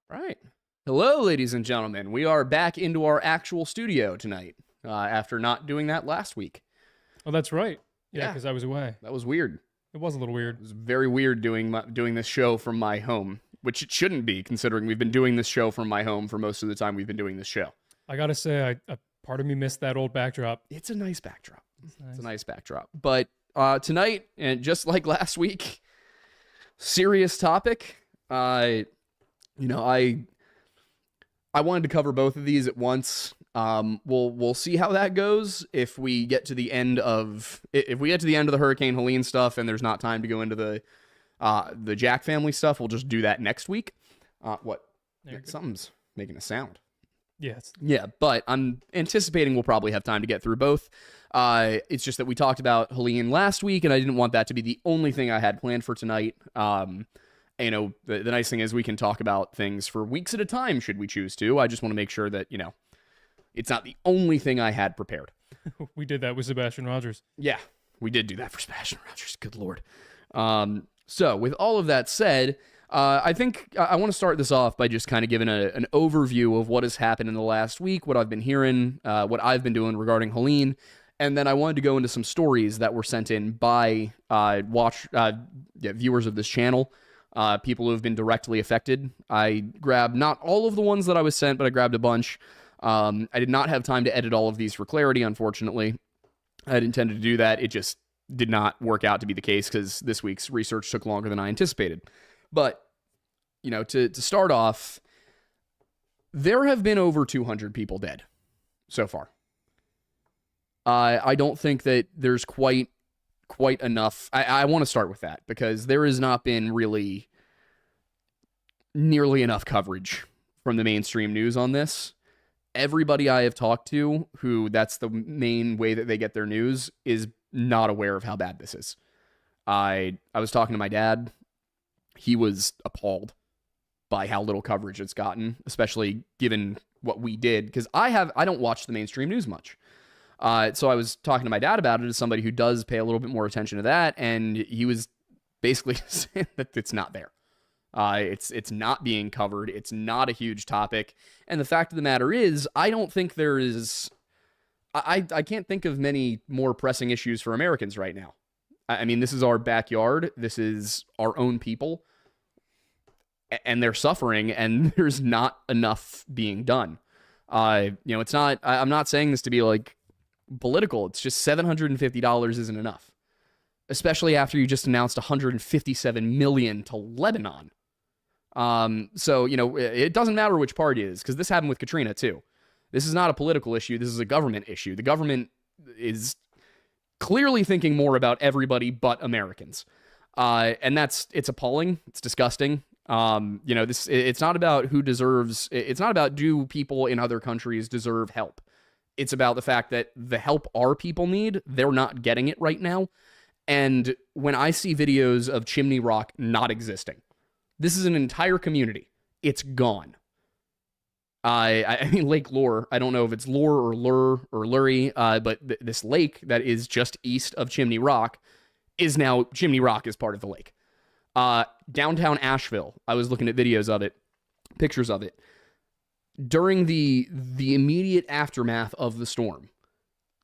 Right. Hello, ladies and gentlemen. We are back into our actual studio tonight after not doing that last week. Oh, that's right. Yeah, Yeah. because I was away. That was weird. It was a little weird. It was very weird doing this show from my home, which it shouldn't be considering we've been doing this show from my home for most of the time we've been doing this show. I gotta say, a part of me missed that old backdrop. It's a nice backdrop. It's nice. It's a nice backdrop. But tonight, and just like last week, serious topic. I wanted to cover both of these at once. We'll see how that goes if we get to the end of the Hurricane Helene stuff and there's not time to go into the Jack family stuff. We'll just do that next week. What? Something's making a sound. Yes. Yeah, but I'm anticipating we'll probably have time to get through both. It's just that we talked about Helene last week, and I didn't want that to be the only thing I had planned for tonight. The nice thing is we can talk about things for weeks at a time, should we choose to. I just want to make sure that, it's not the only thing I had prepared. We did that with Sebastian Rogers. Yeah, we did do that for Sebastian Rogers. Good Lord. So with all of that said, I think I want to start this off by just kind of giving an overview of what has happened in the last week, what I've been hearing, what I've been doing regarding Helene, and then I wanted to go into some stories that were sent in by viewers of this channel, people who have been directly affected. I grabbed not all of the ones that I was sent, but I grabbed a bunch. I did not have time to edit all of these for clarity, unfortunately. I had intended to do that. It just did not work out to be the case because this week's research took longer than I anticipated. But, to start off, there have been over 200 people dead so far. I don't think that there's quite enough. I want to start with that because there has not been really nearly enough coverage from the mainstream news on this. Everybody I have talked to who that's the main way that they get their news is not aware of how bad this is. I was talking to my dad. He was appalled by how little coverage it's gotten, especially given what we did. Because I don't watch the mainstream news much. So I was talking to my dad about it as somebody who does pay a little bit more attention to that. And he was basically saying that it's not there. It's not being covered. It's not a huge topic. And the fact of the matter is, I don't think there is... I can't think of many more pressing issues for Americans right now. I mean, this is our backyard. This is our own people. And they're suffering, and there's not enough being done. It's not... I'm not saying this to be, political. It's just $750 isn't enough. Especially after you just announced $157 million to Lebanon. It doesn't matter which party it is, because this happened with Katrina, too. This is not a political issue. This is a government issue. The government is clearly thinking more about everybody but Americans. And it's appalling. It's disgusting. It's not about who deserves... It's not about do people in other countries deserve help. It's about the fact that the help our people need, they're not getting it right now. And when I see videos of Chimney Rock not existing, this is an entire community. It's gone. I mean, Lake Lure, I don't know if it's Lure or Lure or Lurie, but this lake that is just east of Chimney Rock is now, Chimney Rock is part of the lake. Downtown Asheville, I was looking at videos of it, pictures of it. During the immediate aftermath of the storm,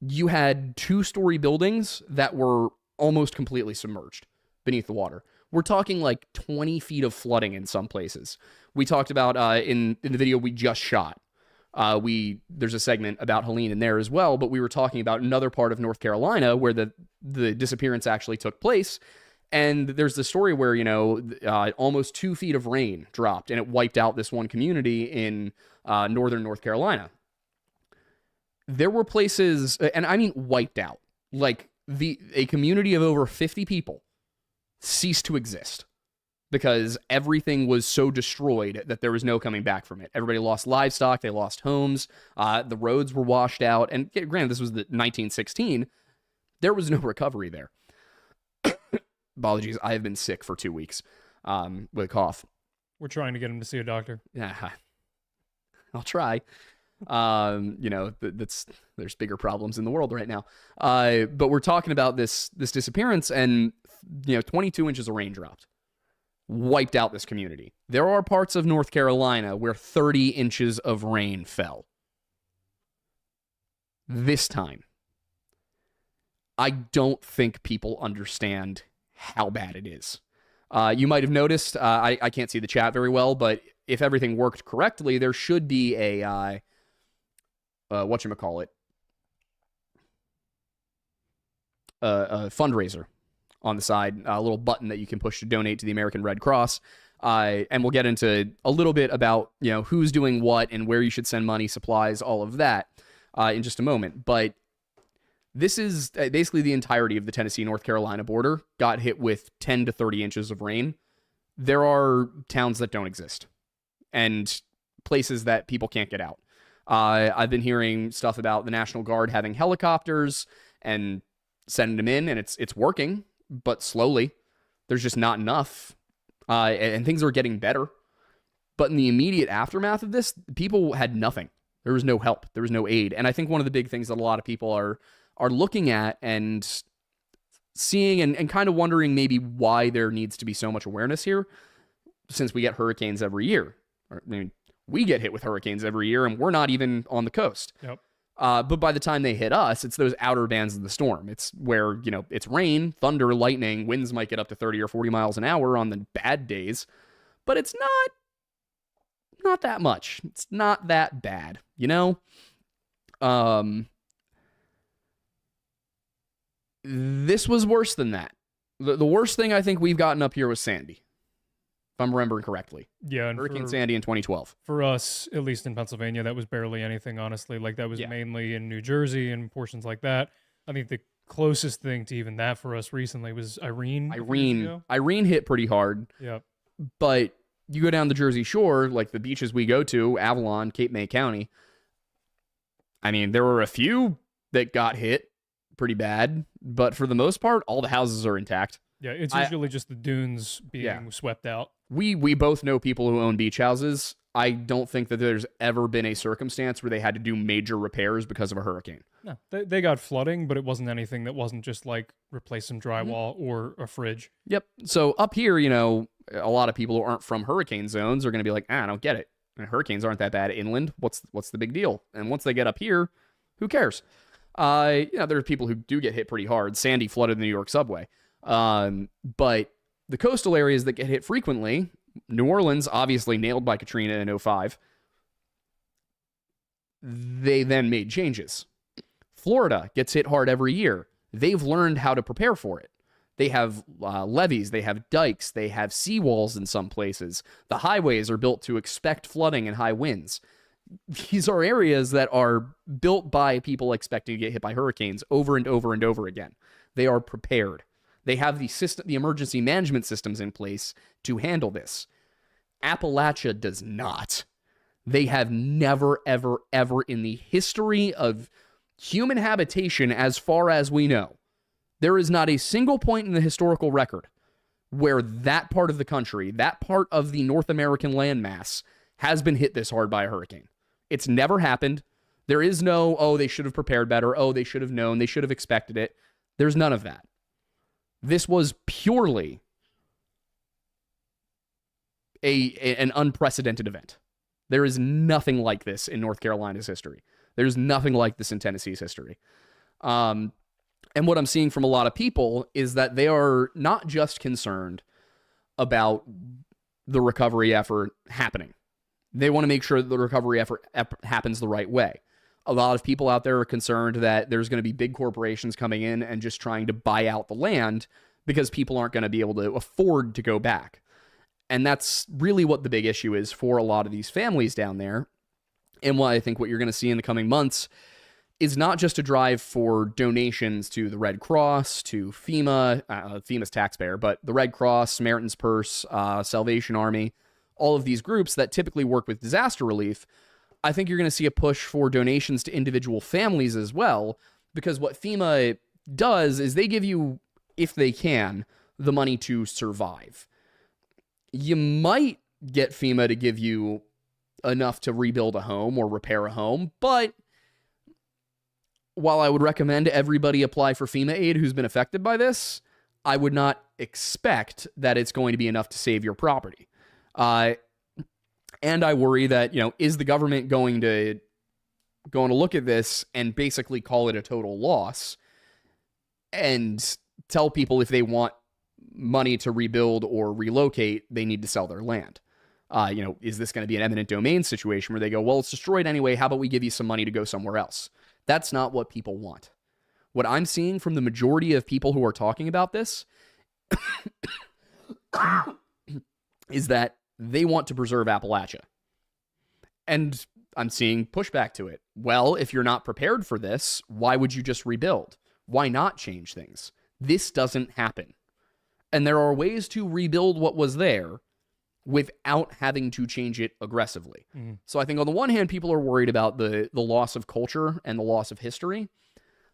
you had 2-story buildings that were almost completely submerged beneath the water. We're talking 20 feet of flooding in some places. We talked about in the video we just shot. There's a segment about Helene in there as well, but we were talking about another part of North Carolina where the disappearance actually took place. And there's the story where, almost 2 feet of rain dropped and it wiped out this one community in northern North Carolina. There were places, and I mean wiped out, a community of over 50 people ceased to exist because everything was so destroyed that there was no coming back from it. Everybody lost livestock, they lost homes, the roads were washed out, and granted, this was the 1916, there was no recovery there. Apologies, I have been sick for 2 weeks with a cough. We're trying to get him to see a doctor. Yeah, I'll try. There's bigger problems in the world right now. But we're talking about this disappearance, and 22 inches of rain dropped, wiped out this community. There are parts of North Carolina where 30 inches of rain fell. This time, I don't think people understand how bad it is. You might have noticed, I can't see the chat very well, but if everything worked correctly, there should be a, whatchamacallit, a fundraiser on the side, a little button that you can push to donate to the American Red Cross. And we'll get into a little bit about, who's doing what and where you should send money, supplies, all of that in just a moment. But this is basically the entirety of the Tennessee-North Carolina border got hit with 10 to 30 inches of rain. There are towns that don't exist and places that people can't get out. I've been hearing stuff about the National Guard having helicopters and sending them in, and it's working, but slowly. There's just not enough, and things are getting better. But in the immediate aftermath of this, people had nothing. There was no help. There was no aid. And I think one of the big things that a lot of people are looking at and seeing and kind of wondering maybe why there needs to be so much awareness here, since we get hurricanes every year. I mean, we get hit with hurricanes every year, and we're not even on the coast. Yep. But by the time they hit us, it's those outer bands of the storm. It's where, it's rain, thunder, lightning, winds might get up to 30 or 40 miles an hour on the bad days, but it's not that much. It's not that bad, This was worse than that. The worst thing I think we've gotten up here was Sandy, if I'm remembering correctly. Yeah, and Hurricane Sandy in 2012. For us, at least in Pennsylvania, that was barely anything, honestly. Like, that was mainly in New Jersey and portions like that. I think the closest thing to even that for us recently was Irene. Irene hit pretty hard. Yeah. But you go down the Jersey Shore, like the beaches we go to, Avalon, Cape May County. I mean, there were a few that got hit pretty bad, but for the most part, all the houses are intact. Yeah, it's usually just the dunes being swept out. We both know people who own beach houses. I don't think that there's ever been a circumstance where they had to do major repairs because of a hurricane. No, they got flooding, but it wasn't anything that wasn't just like replace some drywall or a fridge. Yep. So up here, a lot of people who aren't from hurricane zones are going to be like, I don't get it. Hurricanes aren't that bad inland. What's the big deal? And once they get up here, who cares? There are people who do get hit pretty hard. Sandy flooded the New York subway. But the coastal areas that get hit frequently, New Orleans, obviously nailed by Katrina in 2005, they then made changes. Florida gets hit hard every year. They've learned how to prepare for it. They have levees, they have dikes, they have seawalls in some places. The highways are built to expect flooding and high winds. These are areas that are built by people expecting to get hit by hurricanes over and over and over again. They are prepared. They have the emergency management systems in place to handle this. Appalachia does not. They have never, ever, ever in the history of human habitation, as far as we know, there is not a single point in the historical record where that part of the country, that part of the North American landmass, has been hit this hard by a hurricane. It's never happened. There is no, they should have prepared better. They should have known. They should have expected it. There's none of that. This was purely an unprecedented event. There is nothing like this in North Carolina's history. There's nothing like this in Tennessee's history. And what I'm seeing from a lot of people is that they are not just concerned about the recovery effort happening. They want to make sure that the recovery effort happens the right way. A lot of people out there are concerned that there's going to be big corporations coming in and just trying to buy out the land because people aren't going to be able to afford to go back. And that's really what the big issue is for a lot of these families down there. And what I think what you're going to see in the coming months is not just a drive for donations to the Red Cross, to FEMA, FEMA's taxpayer, but the Red Cross, Samaritan's Purse, Salvation Army, all of these groups that typically work with disaster relief. I think you're going to see a push for donations to individual families as well, because what FEMA does is they give you, if they can, the money to survive. You might get FEMA to give you enough to rebuild a home or repair a home, but while I would recommend everybody apply for FEMA aid who's been affected by this, I would not expect that it's going to be enough to save your property. And I worry that, is the government going to look at this and basically call it a total loss and tell people if they want money to rebuild or relocate, they need to sell their land? Is this going to be an eminent domain situation where they go, well, it's destroyed anyway, how about we give you some money to go somewhere else? That's not what people want. What I'm seeing from the majority of people who are talking about this is that they want to preserve Appalachia. And I'm seeing pushback to it. Well, if you're not prepared for this, why would you just rebuild? Why not change things? This doesn't happen. And there are ways to rebuild what was there without having to change it aggressively. Mm. So I think on the one hand, people are worried about the loss of culture and the loss of history.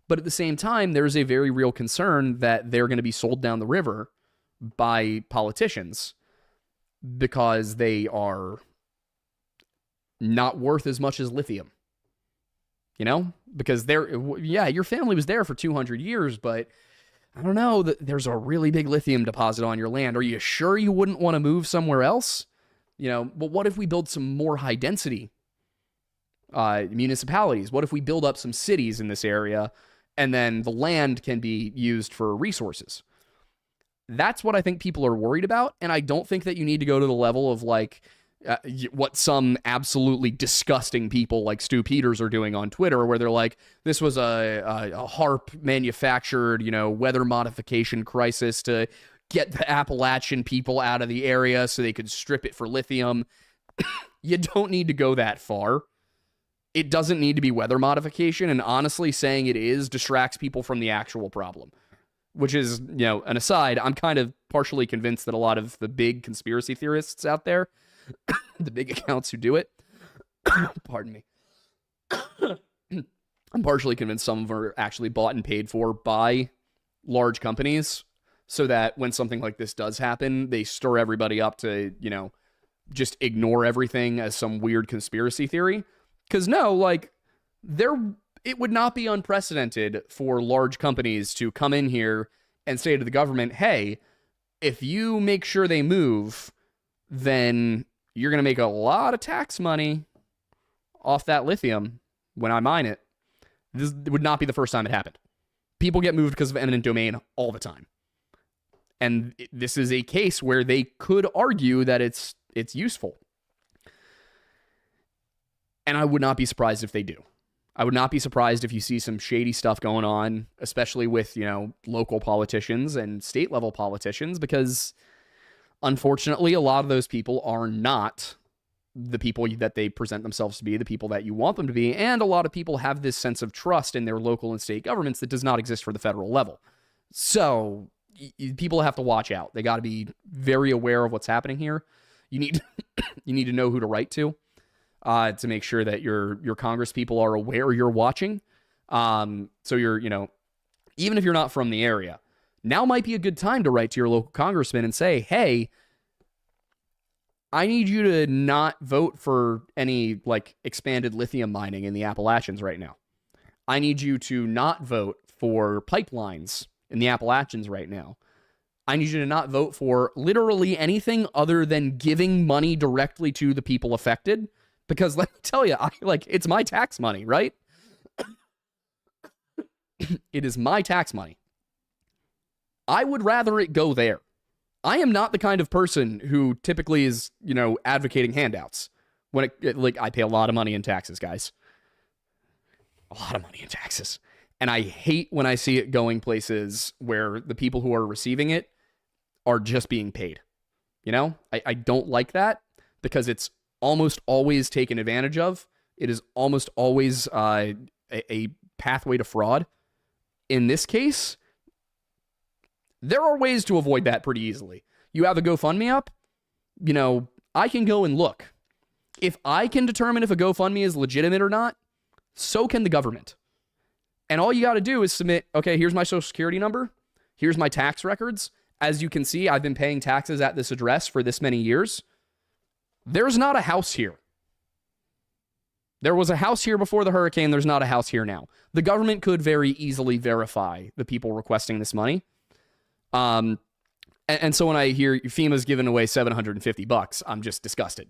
But at the same time, there's a very real concern that they're going to be sold down the river by politicians because they are not worth as much as lithium. Because your family was there for 200 years, but I don't know, there's a really big lithium deposit on your land. Are you sure you wouldn't want to move somewhere else? But what if we build some more high density municipalities? What if we build up some cities in this area and then the land can be used for resources? That's what I think people are worried about. And I don't think that you need to go to the level of what some absolutely disgusting people like Stu Peters are doing on Twitter, where they're like, this was a HARP manufactured, weather modification crisis to get the Appalachian people out of the area so they could strip it for lithium. You don't need to go that far. It doesn't need to be weather modification. And honestly, saying it is distracts people from the actual problem, which is, an aside. I'm kind of partially convinced that a lot of the big conspiracy theorists out there, the big accounts who do it, pardon me, I'm partially convinced some of them are actually bought and paid for by large companies so that when something like this does happen, they stir everybody up to, just ignore everything as some weird conspiracy theory. Because it would not be unprecedented for large companies to come in here and say to the government, hey, if you make sure they move, then you're going to make a lot of tax money off that lithium when I mine it. This would not be the first time it happened. People get moved because of eminent domain all the time. And this is a case where they could argue that it's useful. And I would not be surprised if they do. I would not be surprised if you see some shady stuff going on, especially with, local politicians and state level politicians, because unfortunately, a lot of those people are not the people that they present themselves to be, the people that you want them to be. And a lot of people have this sense of trust in their local and state governments that does not exist for the federal level. So people have to watch out. They got to be very aware of what's happening here. You need to know who to write to make sure that your Congress people are aware you're watching. So you're, even if you're not from the area, now might be a good time to write to your local congressman and say, hey, I need you to not vote for any expanded lithium mining in the Appalachians right now. I need you to not vote for pipelines in the Appalachians right now. I need you to not vote for literally anything other than giving money directly to the people affected. Because let me tell you, it's my tax money, right? It is my tax money. I would rather it go there. I am not the kind of person who typically is, advocating handouts. When I pay a lot of money in taxes, guys. A lot of money in taxes. And I hate when I see it going places where the people who are receiving it are just being paid. I don't like that because it's almost always taken advantage of. It is almost always a pathway to fraud. In this case, there are ways to avoid that pretty easily. You have a GoFundMe up, I can go and look. If I can determine if a GoFundMe is legitimate or not, so can the government. And all you got to do is submit, okay, here's my social security number. Here's my tax records. As you can see, I've been paying taxes at this address for this many years. There's not a house here. There was a house here before the hurricane. There's not a house here now. The government could very easily verify the people requesting this money. And so when I hear FEMA's giving away $750, I'm just disgusted.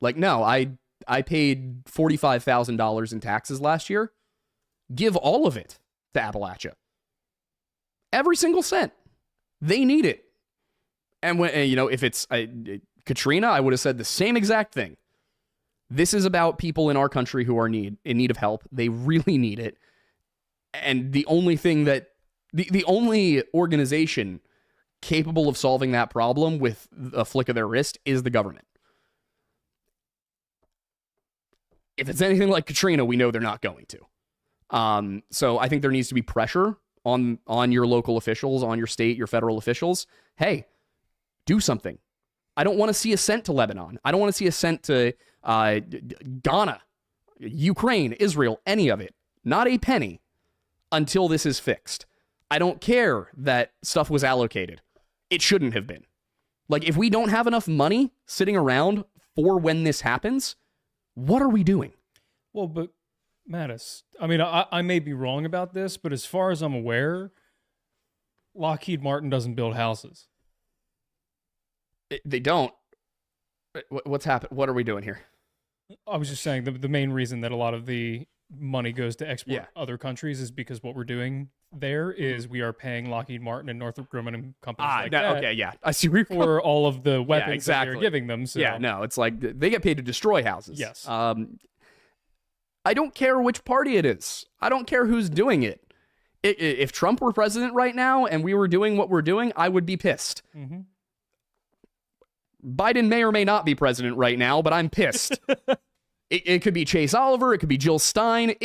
Like, no, I paid $45,000 in taxes last year. Give all of it to Appalachia. Every single cent. They need it. And when, if it's Katrina, I would have said the same exact thing. This is about people in our country who are in need of help. They really need it. And the only thing that the only organization capable of solving that problem with a flick of their wrist is the government. If it's anything like Katrina, we know they're not going to. So I think there needs to be pressure on your local officials, on your state, your federal officials. Hey, do something. I don't want to see a cent to Lebanon. I don't want to see a cent to Ghana, Ukraine, Israel, any of it. Not a penny until this is fixed. I don't care that stuff was allocated. It shouldn't have been. Like, if we don't have enough money sitting around for when this happens, what are we doing? Well, but Mattis, I mean, I may be wrong about this, but as far as I'm aware, Lockheed Martin doesn't build houses. They don't. What's happened? What are we doing here? I was just saying the main reason that a lot of the money goes to export other countries is because what we're doing there is we are paying Lockheed Martin and Northrop Grumman and companies like that. Okay, yeah. I see where you're for all of the weapons that they're giving them. So. Yeah, no, it's like they get paid to destroy houses. Yes. I don't care which party it is. I don't care who's doing it. If Trump were president right now and we were doing what we're doing, I would be pissed. Mm-hmm. Biden may or may not be president right now, but I'm pissed. It could be Chase Oliver. It could be Jill Stein.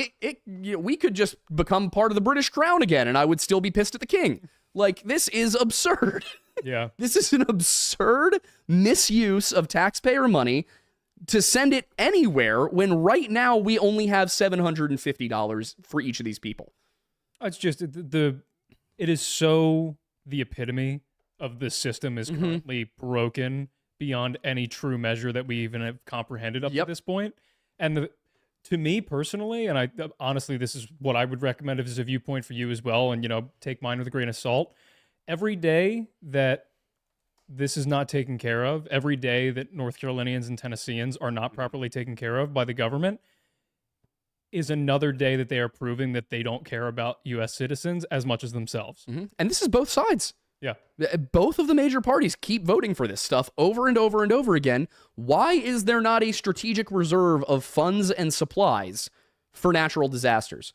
We could just become part of the British crown again, and I would still be pissed at the king. Like, this is absurd. Yeah. This is an absurd misuse of taxpayer money to send it anywhere when right now we only have $750 for each of these people. It's just it is so the epitome of the system is currently broken beyond any true measure that we even have comprehended up to this point. And to me personally, and I honestly, this is what I would recommend as a viewpoint for you as well, and take mine with a grain of salt. Every day that this is not taken care of, every day that North Carolinians and Tennesseans are not properly taken care of by the government is another day that they are proving that they don't care about U.S. citizens as much as themselves. Mm-hmm. And this is both sides. Yeah. Both of the major parties keep voting for this stuff over and over and over again. Why is there not a strategic reserve of funds and supplies for natural disasters?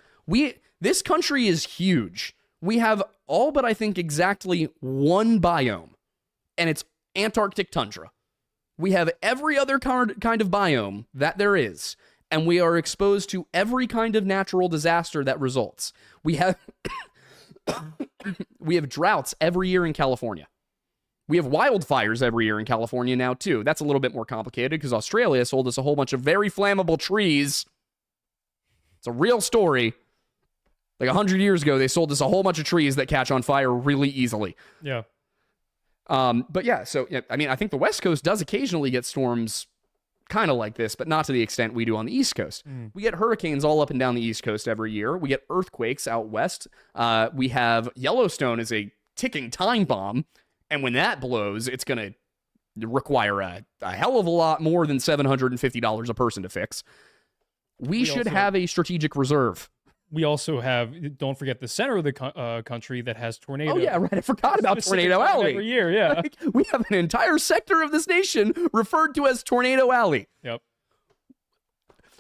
This country is huge. We have all but I think exactly one biome, and it's Antarctic tundra. We have every other kind of biome that there is, and we are exposed to every kind of natural disaster that results. We have we have droughts every year in California. We have wildfires every year in California now, too. That's a little bit more complicated because Australia sold us a whole bunch of very flammable trees. It's a real story. Like 100 years ago, they sold us a whole bunch of trees that catch on fire really easily. Yeah. But yeah, so, I mean, I think the West Coast does occasionally get storms kind of like this, but not to the extent we do on the East Coast. We get hurricanes all up and down the East Coast every year. We get earthquakes out west. We have Yellowstone as a ticking time bomb, and when that blows, it's going to require a hell of a lot more than $750 a person to fix. We should have a strategic reserve. We also have, don't forget, the center of the country that has tornadoes. Oh, yeah, right. I forgot about Tornado Alley. Every year, yeah. Like, we have an entire sector of this nation referred to as Tornado Alley. Yep.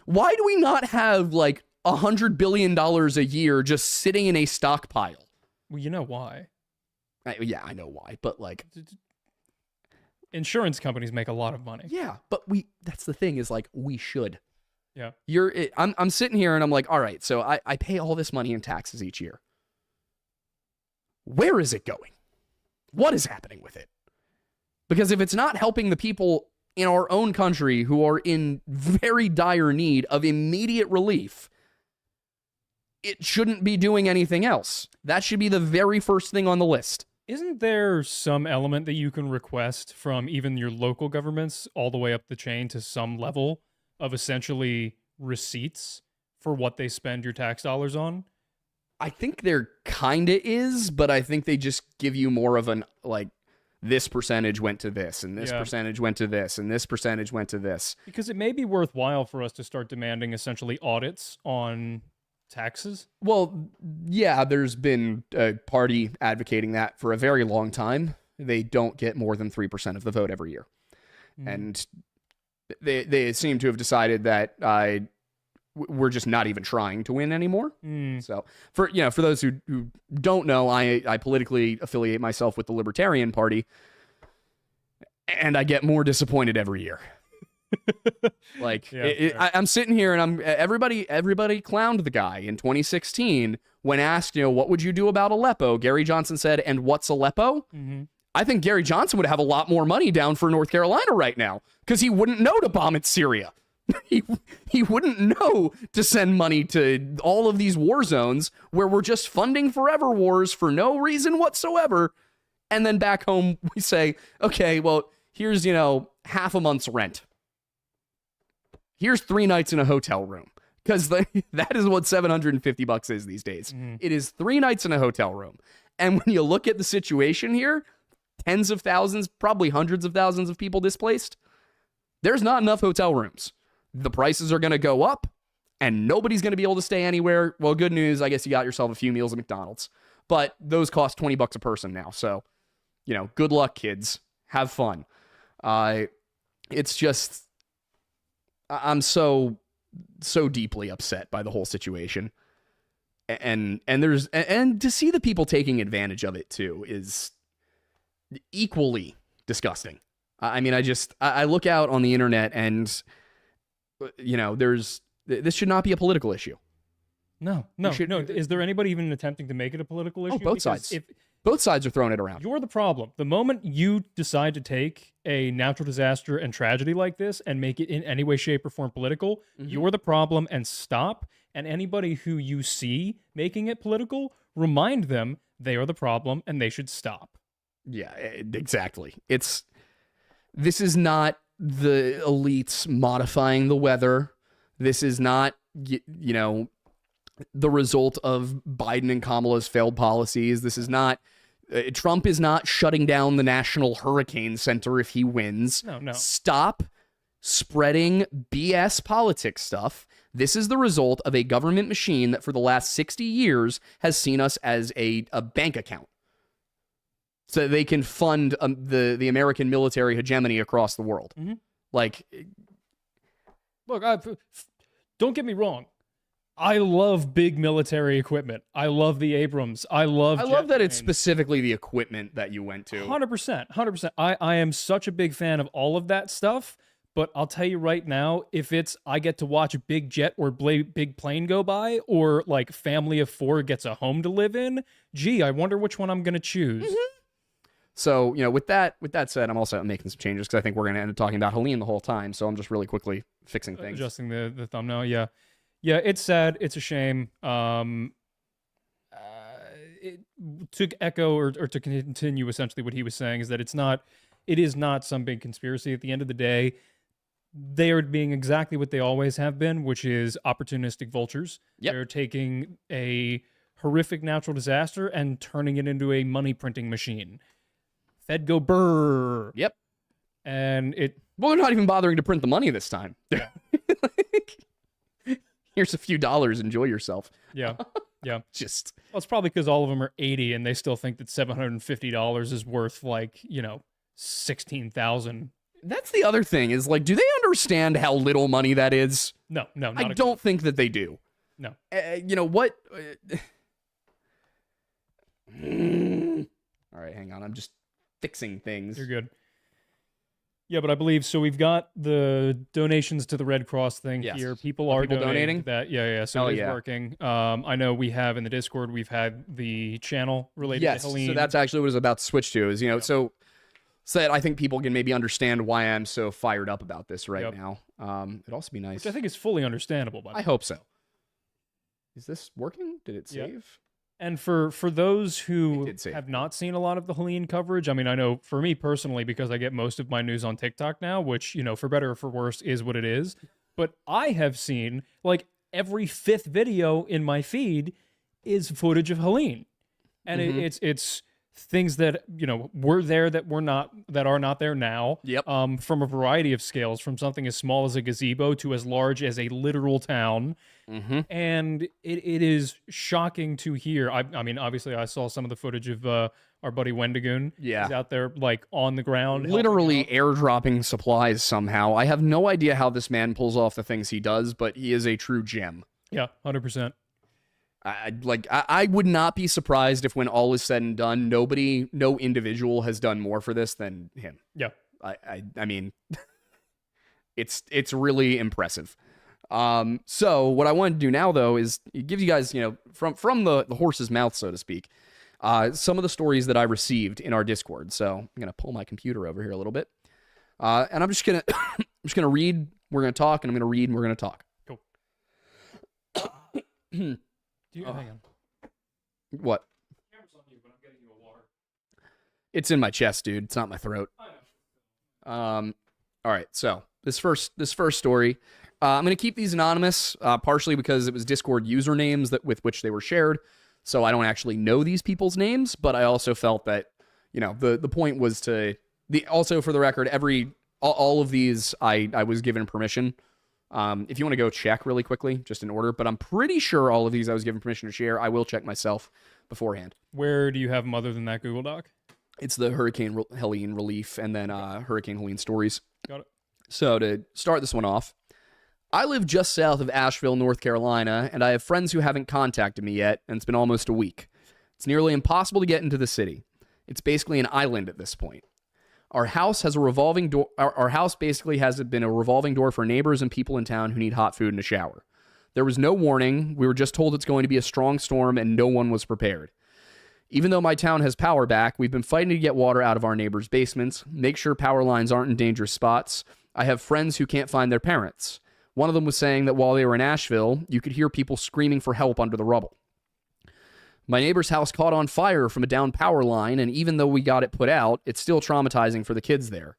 Why do we not have, like, $100 billion a year just sitting in a stockpile? Well, you know why. Yeah, I know why, but, like... Insurance companies make a lot of money. Yeah, but that's the thing is, like, we should. Yeah. I'm sitting here and I'm like, all right, so I pay all this money in taxes each year. Where is it going? What is happening with it? Because if it's not helping the people in our own country who are in very dire need of immediate relief, it shouldn't be doing anything else. That should be the very first thing on the list. Isn't there some element that you can request from even your local governments all the way up the chain to some level of essentially receipts for what they spend your tax dollars on? I think there kind of is, but I think they just give you more of an, like, this percentage went to this, and this percentage went to this, and this percentage went to this. Because it may be worthwhile for us to start demanding essentially audits on taxes. Well, yeah, there's been a party advocating that for a very long time. They don't get more than 3% of the vote every year. And they seem to have decided that we're just not even trying to win anymore. So for those who don't know, I politically affiliate myself with the Libertarian Party, and I get more disappointed every year. Like I'm sitting here and everybody clowned the guy in 2016 when asked, what would you do about Aleppo? Gary Johnson said, and what's Aleppo? I think Gary Johnson would have a lot more money down for North Carolina right now because he wouldn't know to bomb at Syria. He wouldn't know to send money to all of these war zones where we're just funding forever wars for no reason whatsoever. And then back home, we say, okay, well, here's, half a month's rent. Here's 3 nights in a hotel room. Because that is what $750 is these days. It is 3 nights in a hotel room. And when you look at the situation here, tens of thousands, probably hundreds of thousands of people displaced, there's not enough hotel rooms. The prices are going to go up, and nobody's going to be able to stay anywhere. Well, good news, I guess you got yourself a few meals at McDonald's. But those cost $20 a person now. So, good luck, kids. Have fun. It's just, I'm so deeply upset by the whole situation. And to see the people taking advantage of it, too, is equally disgusting. I mean, I look out on the internet and, this should not be a political issue. No. Is there anybody even attempting to make it a political issue? Oh, both sides. Both sides are throwing it around. You're the problem. The moment you decide to take a natural disaster and tragedy like this and make it in any way, shape, or form political, you're the problem, and stop. And anybody who you see making it political, remind them they are the problem and they should stop. Yeah, exactly. This is not the elites modifying the weather. This is not, the result of Biden and Kamala's failed policies. This is not, Trump is not shutting down the National Hurricane Center if he wins. No. Stop spreading BS politics stuff. This is the result of a government machine that for the last 60 years has seen us as a bank account. So they can fund the American military hegemony across the world. Like, look, don't get me wrong. I love big military equipment. I love the Abrams. I love that it's specifically the equipment that you went to. 100%. I am such a big fan of all of that stuff. But I'll tell you right now, if it's I get to watch a big jet or big plane go by, or like family of 4 gets a home to live in, gee, I wonder which one I'm going to choose. So, with that said, I'm also making some changes because I think we're going to end up talking about Helene the whole time. So I'm just really quickly fixing things. Adjusting the thumbnail, yeah. Yeah, it's sad. It's a shame. To echo or to continue essentially what he was saying is that it is not some big conspiracy. At the end of the day, they are being exactly what they always have been, which is opportunistic vultures. Yep. They're taking a horrific natural disaster and turning it into a money printing machine. Fed go brrr. Yep. And well, they're not even bothering to print the money this time. Yeah. Here's a few dollars. Enjoy yourself. Yeah. Well, it's probably because all of them are 80 and they still think that $750 is worth like, 16,000. That's the other thing is like, do they understand how little money that is? No, not I don't think that they do. No. What? All right, hang on. I'm just fixing things. You're good. Yeah, but I believe so. We've got the donations to the Red Cross thing here. People are donating. That so it's working. I know we have in the Discord. We've had the channel related to Helene. So that's actually what I was about to switch to. Is so that I think people can maybe understand why I'm so fired up about this right now. It'd also be nice. Which I think is fully understandable. I hope so. Is this working? Did it save? Yep. And for those who have not seen a lot of the Helene coverage, I mean, I know for me personally, because I get most of my news on TikTok now, which, for better or for worse is what it is. But I have seen like every 5th video in my feed is footage of Helene. And it's things that, were there that are not there now. Yep. From a variety of scales, from something as small as a gazebo to as large as a literal town. And it is shocking to hear. I mean, obviously, I saw some of the footage of our buddy Wendigoon. Yeah. He's out there, like, on the ground. Literally airdropping supplies somehow. I have no idea how this man pulls off the things he does, but he is a true gem. Yeah, 100%. I would not be surprised if when all is said and done, no individual has done more for this than him. Yeah. I mean, it's really impressive. So what I want to do now, though, is give you guys, from the horse's mouth, so to speak, some of the stories that I received in our Discord. So I'm going to pull my computer over here a little bit. And I'm just going to read, we're going to talk, and I'm going to read, and we're going to talk. Cool. Hang on. What? Camera's on you, but I'm getting you a water. It's in my chest, dude. It's not my throat. I know. All right. So this first story, I'm going to keep these anonymous, partially because it was Discord usernames with which they were shared. So I don't actually know these people's names, but I also felt that, the point was also for the record, all of these, I was given permission. If you want to go check really quickly, just in order, but I'm pretty sure all of these I was given permission to share. I will check myself beforehand. Where do you have them other than that Google Doc? It's the Hurricane Helene relief and then Hurricane Helene stories. Got it. So to start this one off, I live just south of Asheville, North Carolina, and I have friends who haven't contacted me yet, and it's been almost a week. It's nearly impossible to get into the city. It's basically an island at this point. Our house has a revolving door. Our house basically has been a revolving door for neighbors and people in town who need hot food and a shower. There was no warning. We were just told it's going to be a strong storm, and no one was prepared. Even though my town has power back, we've been fighting to get water out of our neighbors' basements, make sure power lines aren't in dangerous spots. I have friends who can't find their parents. One of them was saying that while they were in Asheville, you could hear people screaming for help under the rubble. My neighbor's house caught on fire from a downed power line, and even though we got it put out, it's still traumatizing for the kids there.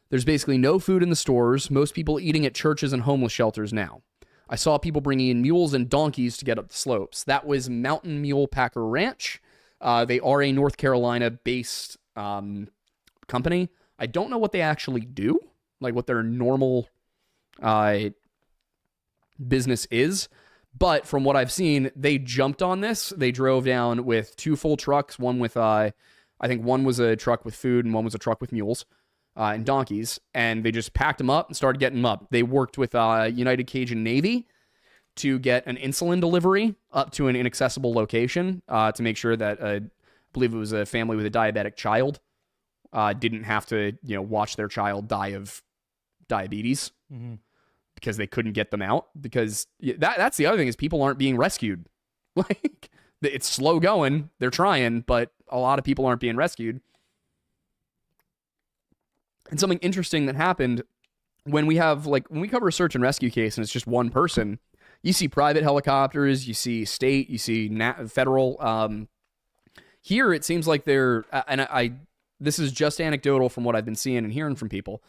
There's basically no food in the stores, most people eating at churches and homeless shelters now. I saw people bringing in mules and donkeys to get up the slopes. That was Mountain Mule Packer Ranch. They are a North Carolina-based company. I don't know what they actually do, like what their normal business is. But from what I've seen, they jumped on this. They drove down with 2 full trucks. One with, I think one was a truck with food and one was a truck with mules and donkeys. And they just packed them up and started getting them up. They worked with United Cajun Navy to get an insulin delivery up to an inaccessible location to make sure that, I believe it was a family with a diabetic child, didn't have to, watch their child die of diabetes. Mm-hmm. Because they couldn't get them out. Because that's the other thing is people aren't being rescued. Like, it's slow going. They're trying, but a lot of people aren't being rescued. And something interesting that happened when we cover a search and rescue case and it's just one person, you see private helicopters, you see state, you see federal. Here it seems like they're, this is just anecdotal from what I've been seeing and hearing from people.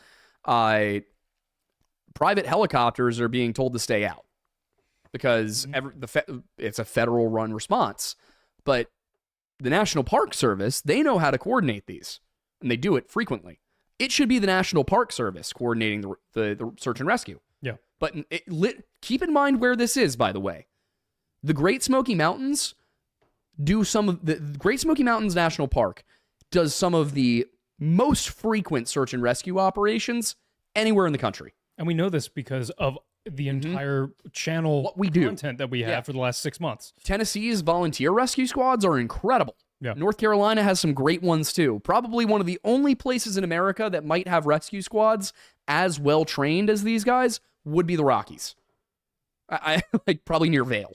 Private helicopters are being told to stay out because it's a federal run response. But the National Park Service, they know how to coordinate these, and they do it frequently. It should be the National Park Service coordinating the search and rescue. Yeah. But keep in mind where this is, by the way. The Great Smoky Mountains Great Smoky Mountains National Park does some of the most frequent search and rescue operations anywhere in the country. And we know this because of the entire channel what we do. Content that we have for the last 6 months. Tennessee's volunteer rescue squads are incredible. Yeah. North Carolina has some great ones too. Probably one of the only places in America that might have rescue squads as well trained as these guys would be the Rockies. I like probably near Vail.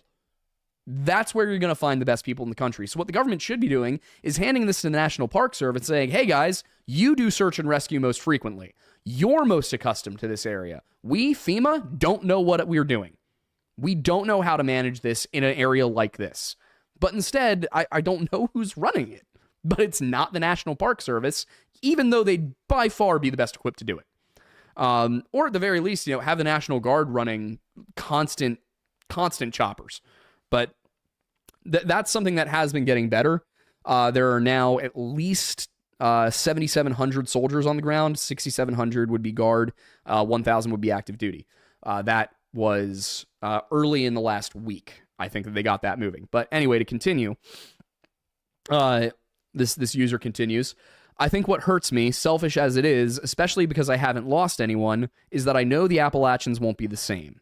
That's where you're going to find the best people in the country. So what the government should be doing is handing this to the National Park Service saying, hey guys, you do search and rescue most frequently. You're most accustomed to this area. We, FEMA, don't know what we're doing. We don't know how to manage this in an area like this. But instead, I don't know who's running it. But it's not the National Park Service, even though they'd by far be the best equipped to do it. Or at the very least, have the National Guard running constant choppers. But that's something that has been getting better. There are now at least 7,700 soldiers on the ground. 6,700 would be guard. 1,000 would be active duty. That was early in the last week. I think that they got that moving. But anyway, to continue, this user continues. I think what hurts me, selfish as it is, especially because I haven't lost anyone, is that I know the Appalachians won't be the same.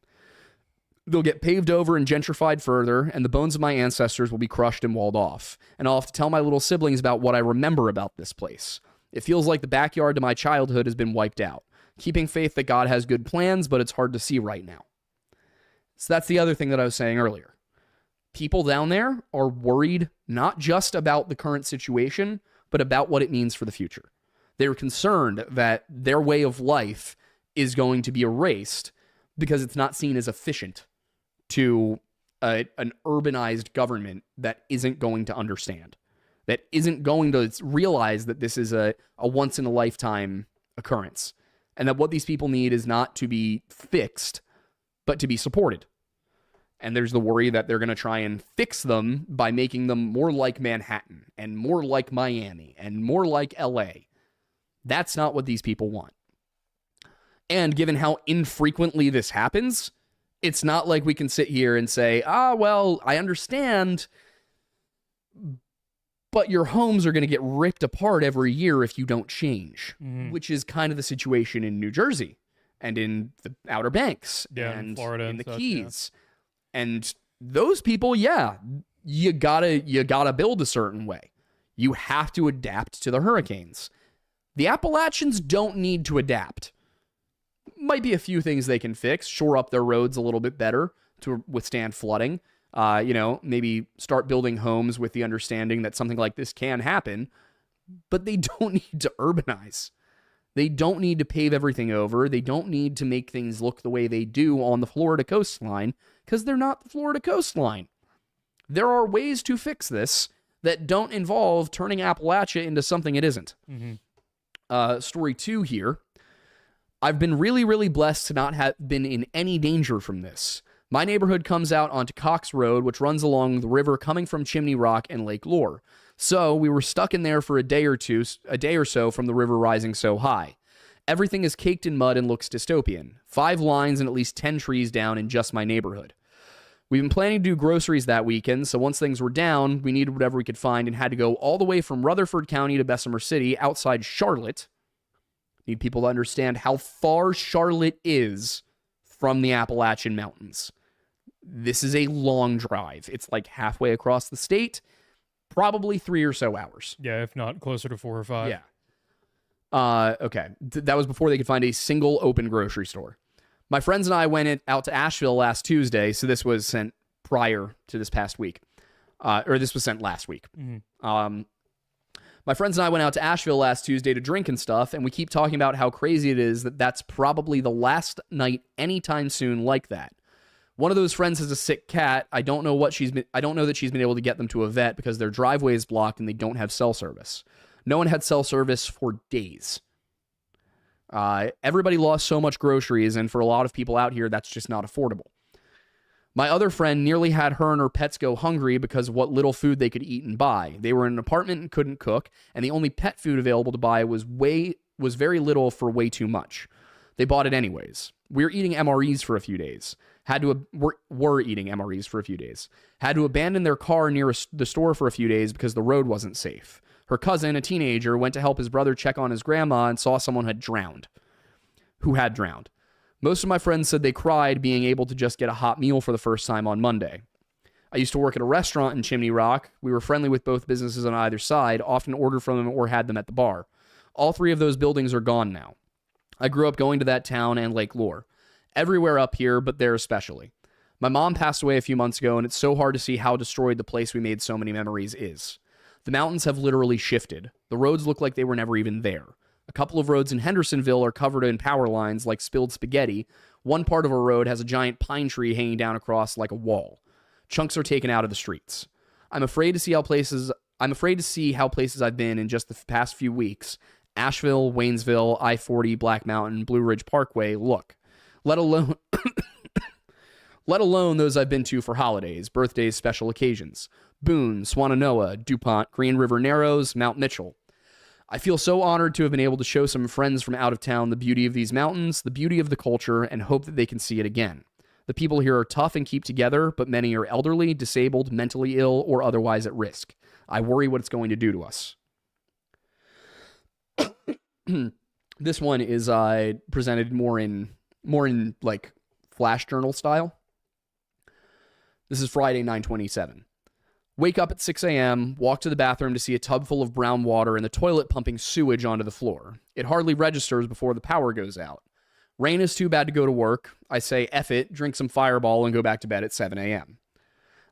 They'll get paved over and gentrified further, and the bones of my ancestors will be crushed and walled off. And I'll have to tell my little siblings about what I remember about this place. It feels like the backyard to my childhood has been wiped out. Keeping faith that God has good plans, but it's hard to see right now. So that's the other thing that I was saying earlier. People down there are worried not just about the current situation, but about what it means for the future. They're concerned that their way of life is going to be erased because it's not seen as efficient to an urbanized government that isn't going to understand, that isn't going to realize that this is a once-in-a-lifetime occurrence, and that what these people need is not to be fixed, but to be supported. And there's the worry that they're going to try and fix them by making them more like Manhattan and more like Miami and more like LA. That's not what these people want. And given how infrequently this happens, it's not like we can sit here and say, well, I understand, but your homes are going to get ripped apart every year if you don't change, which is kind of the situation in New Jersey and in the Outer Banks and Florida in the such, Keys. Yeah. And those people, you gotta build a certain way. You have to adapt to the hurricanes. The Appalachians don't need to adapt. Might be a few things they can fix, shore up their roads a little bit better to withstand flooding. Maybe start building homes with the understanding that something like this can happen, but they don't need to urbanize. They don't need to pave everything over. They don't need to make things look the way they do on the Florida coastline, because they're not the Florida coastline. There are ways to fix this that don't involve turning Appalachia into something it isn't. Story 2 here. I've been really, really blessed to not have been in any danger from this. My neighborhood comes out onto Cox Road, which runs along the river coming from Chimney Rock and Lake Lure. So we were stuck in there for a day or so from the river rising so high. Everything is caked in mud and looks dystopian. 5 lines and at least 10 trees down in just my neighborhood. We've been planning to do groceries that weekend, so once things were down, we needed whatever we could find and had to go all the way from Rutherford County to Bessemer City outside Charlotte. Need people to understand how far Charlotte is from the Appalachian Mountains. This is a long drive. It's like halfway across the state, probably 3 or so hours. Yeah, if not closer to 4 or 5. Yeah. Okay. That was before they could find a single open grocery store. My friends and I went out to Asheville last Tuesday, so this was sent prior to this past week. Or this was sent last week. My friends and I went out to Asheville last Tuesday to drink and stuff, and we keep talking about how crazy it is that that's probably the last night anytime soon like that. One of those friends has a sick cat. I don't know that she's been able to get them to a vet because their driveway is blocked and they don't have cell service. No one had cell service for days. Everybody lost so much groceries, and for a lot of people out here, that's just not affordable. My other friend nearly had her and her pets go hungry because of what little food they could eat and buy. They were in an apartment and couldn't cook, and the only pet food available to buy was very little for way too much. They bought it anyways. We were eating MREs for a few days. Were eating MREs for a few days. Had to abandon their car near the store for a few days because the road wasn't safe. Her cousin, a teenager, went to help his brother check on his grandma and saw someone who had drowned. Most of my friends said they cried being able to just get a hot meal for the first time on Monday. I used to work at a restaurant in Chimney Rock. We were friendly with both businesses on either side, often ordered from them or had them at the bar. All 3 of those buildings are gone now. I grew up going to that town and Lake Lure. Everywhere up here, but there especially. My mom passed away a few months ago, and it's so hard to see how destroyed the place we made so many memories is. The mountains have literally shifted. The roads look like they were never even there. A couple of roads in Hendersonville are covered in power lines like spilled spaghetti. One part of a road has a giant pine tree hanging down across like a wall. Chunks are taken out of the streets. I'm afraid to see how places I've been in just the past few weeks. Asheville, Waynesville, I-40, Black Mountain, Blue Ridge Parkway look. Let alone those I've been to for holidays, birthdays, special occasions. Boone, Swannanoa, DuPont, Green River Narrows, Mount Mitchell. I feel so honored to have been able to show some friends from out of town the beauty of these mountains, the beauty of the culture, and hope that they can see it again. The people here are tough and keep together, but many are elderly, disabled, mentally ill, or otherwise at risk. I worry what it's going to do to us. This one is presented more in like flash journal style. This is Friday, 9/27. Wake up at 6 a.m., walk to the bathroom to see a tub full of brown water and the toilet pumping sewage onto the floor. It hardly registers before the power goes out. Rain is too bad to go to work. I say, F it, drink some Fireball, and go back to bed at 7 a.m.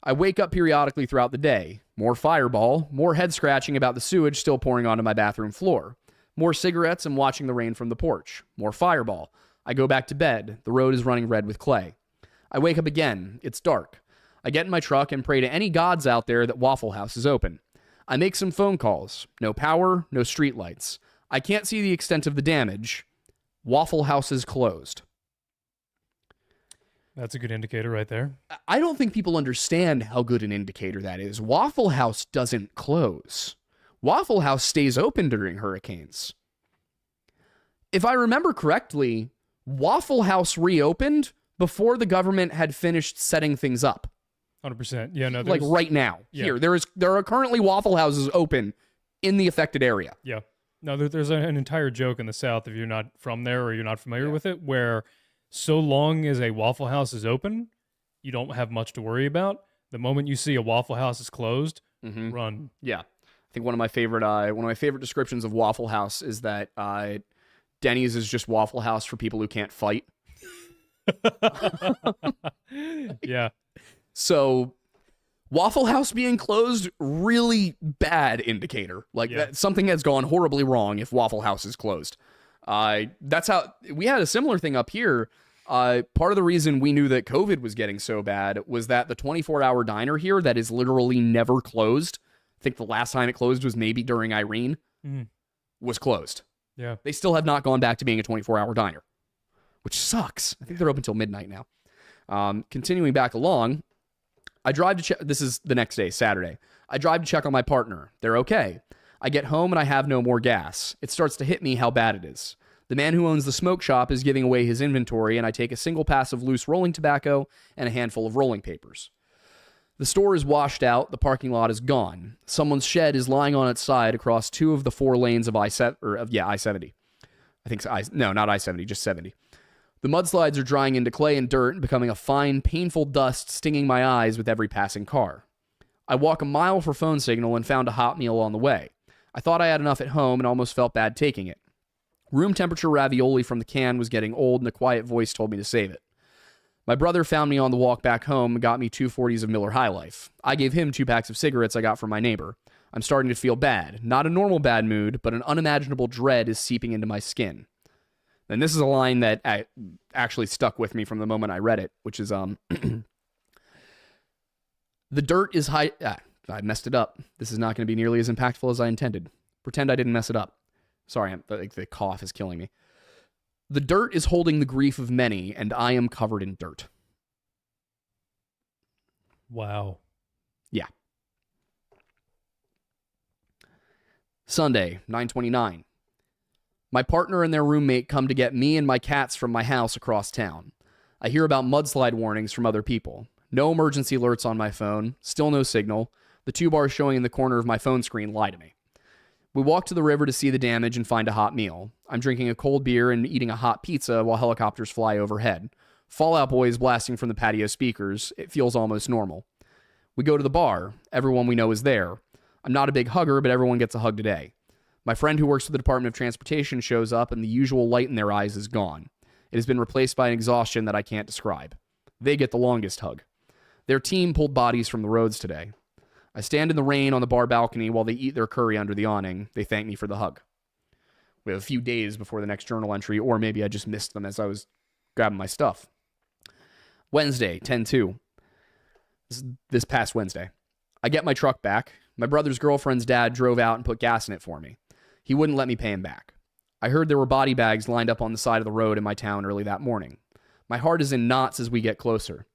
I wake up periodically throughout the day. More Fireball, more head scratching about the sewage still pouring onto my bathroom floor. More cigarettes and watching the rain from the porch. More Fireball. I go back to bed. The road is running red with clay. I wake up again. It's dark. I get in my truck and pray to any gods out there that Waffle House is open. I make some phone calls. No power, no streetlights. I can't see the extent of the damage. Waffle House is closed. That's a good indicator right there. I don't think people understand how good an indicator that is. Waffle House doesn't close. Waffle House stays open during hurricanes. If I remember correctly, Waffle House reopened before the government had finished setting things up. 100%. Yeah, no, like right now. Yeah. Here, there are currently Waffle Houses open in the affected area. Yeah. No, there's an entire joke in the South, if you're not from there or you're not familiar with it, where so long as a Waffle House is open, you don't have much to worry about. The moment you see a Waffle House is closed, run. Yeah. I think one of my favorite descriptions of Waffle House is that Denny's is just Waffle House for people who can't fight. Yeah. So Waffle House being closed, really bad indicator. Like that, something has gone horribly wrong if Waffle House is closed. That's how we had a similar thing up here. Part of the reason we knew that COVID was getting so bad was that the 24-hour diner here that is literally never closed. I think the last time it closed was maybe during Irene, was closed. Yeah. They still have not gone back to being a 24-hour diner, which sucks. I think they're open till midnight now. Continuing back along, I drive to check. This is the next day, Saturday. I drive to check on my partner. They're okay. I get home and I have no more gas. It starts to hit me how bad it is. The man who owns the smoke shop is giving away his inventory, and I take a single pass of loose rolling tobacco and a handful of rolling papers. The store is washed out. The parking lot is gone. Someone's shed is lying on its side across two of the 4 lanes of I-70. I think so. Not I-70, just 70. The mudslides are drying into clay and dirt and becoming a fine, painful dust stinging my eyes with every passing car. I walk a mile for phone signal and found a hot meal on the way. I thought I had enough at home and almost felt bad taking it. Room temperature ravioli from the can was getting old and a quiet voice told me to save it. My brother found me on the walk back home and got me 2 40s of Miller High Life. I gave him 2 packs of cigarettes I got from my neighbor. I'm starting to feel bad. Not a normal bad mood, but an unimaginable dread is seeping into my skin. And this is a line that actually stuck with me from the moment I read it, which is, the dirt is high. I messed it up. This is not going to be nearly as impactful as I intended. Pretend I didn't mess it up. Sorry, the cough is killing me. The dirt is holding the grief of many, and I am covered in dirt. Wow. Yeah. Sunday, 9/29. My partner and their roommate come to get me and my cats from my house across town. I hear about mudslide warnings from other people. No emergency alerts on my phone. Still no signal. The 2 bars showing in the corner of my phone screen lie to me. We walk to the river to see the damage and find a hot meal. I'm drinking a cold beer and eating a hot pizza while helicopters fly overhead. Fall Out Boy is blasting from the patio speakers. It feels almost normal. We go to the bar. Everyone we know is there. I'm not a big hugger, but everyone gets a hug today. My friend who works for the Department of Transportation shows up, and the usual light in their eyes is gone. It has been replaced by an exhaustion that I can't describe. They get the longest hug. Their team pulled bodies from the roads today. I stand in the rain on the bar balcony while they eat their curry under the awning. They thank me for the hug. We have a few days before the next journal entry, or maybe I just missed them as I was grabbing my stuff. Wednesday, 10/2. This past Wednesday. I get my truck back. My brother's girlfriend's dad drove out and put gas in it for me. He wouldn't let me pay him back. I heard there were body bags lined up on the side of the road in my town early that morning. My heart is in knots as we get closer.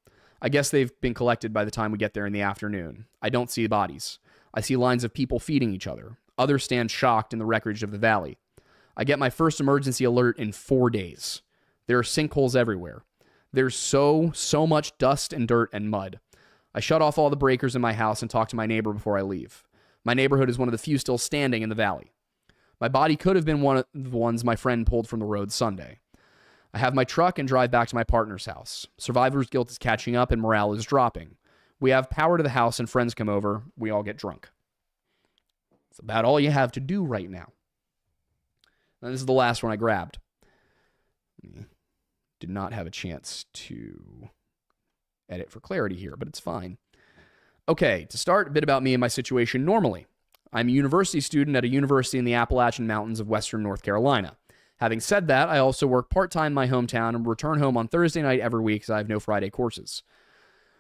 I guess they've been collected by the time we get there in the afternoon. I don't see bodies. I see lines of people feeding each other. Others stand shocked in the wreckage of the valley. I get my first emergency alert in 4 days. There are sinkholes everywhere. There's so much dust and dirt and mud. I shut off all the breakers in my house and talk to my neighbor before I leave. My neighborhood is one of the few still standing in the valley. My body could have been one of the ones my friend pulled from the road Sunday. I have my truck and drive back to my partner's house. Survivor's guilt is catching up and morale is dropping. We have power to the house and friends come over. We all get drunk. It's about all you have to do right now. And this is the last one I grabbed. Did not have a chance to edit for clarity here, but it's fine. Okay, to start, a bit about me and my situation normally. I'm a university student at a university in the Appalachian Mountains of western North Carolina. Having said that, I also work part-time in my hometown and return home on Thursday night every week as I have no Friday courses.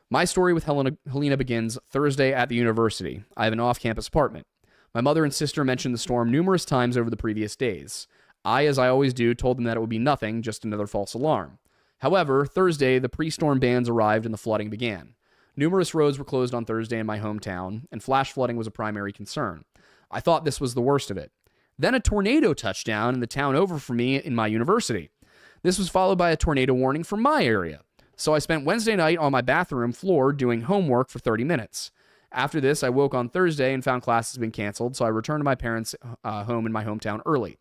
My story with Helena begins Thursday at the university. I have an off-campus apartment. My mother and sister mentioned the storm numerous times over the previous days. I, as I always do, told them that it would be nothing, just another false alarm. However, Thursday, the pre-storm bands arrived and the flooding began. Numerous roads were closed on Thursday in my hometown, and flash flooding was a primary concern. I thought this was the worst of it. Then a tornado touched down in the town over from me in my university. This was followed by a tornado warning for my area. So I spent Wednesday night on my bathroom floor doing homework for 30 minutes. After this, I woke on Thursday and found classes had been canceled, so I returned to my parents' home in my hometown early.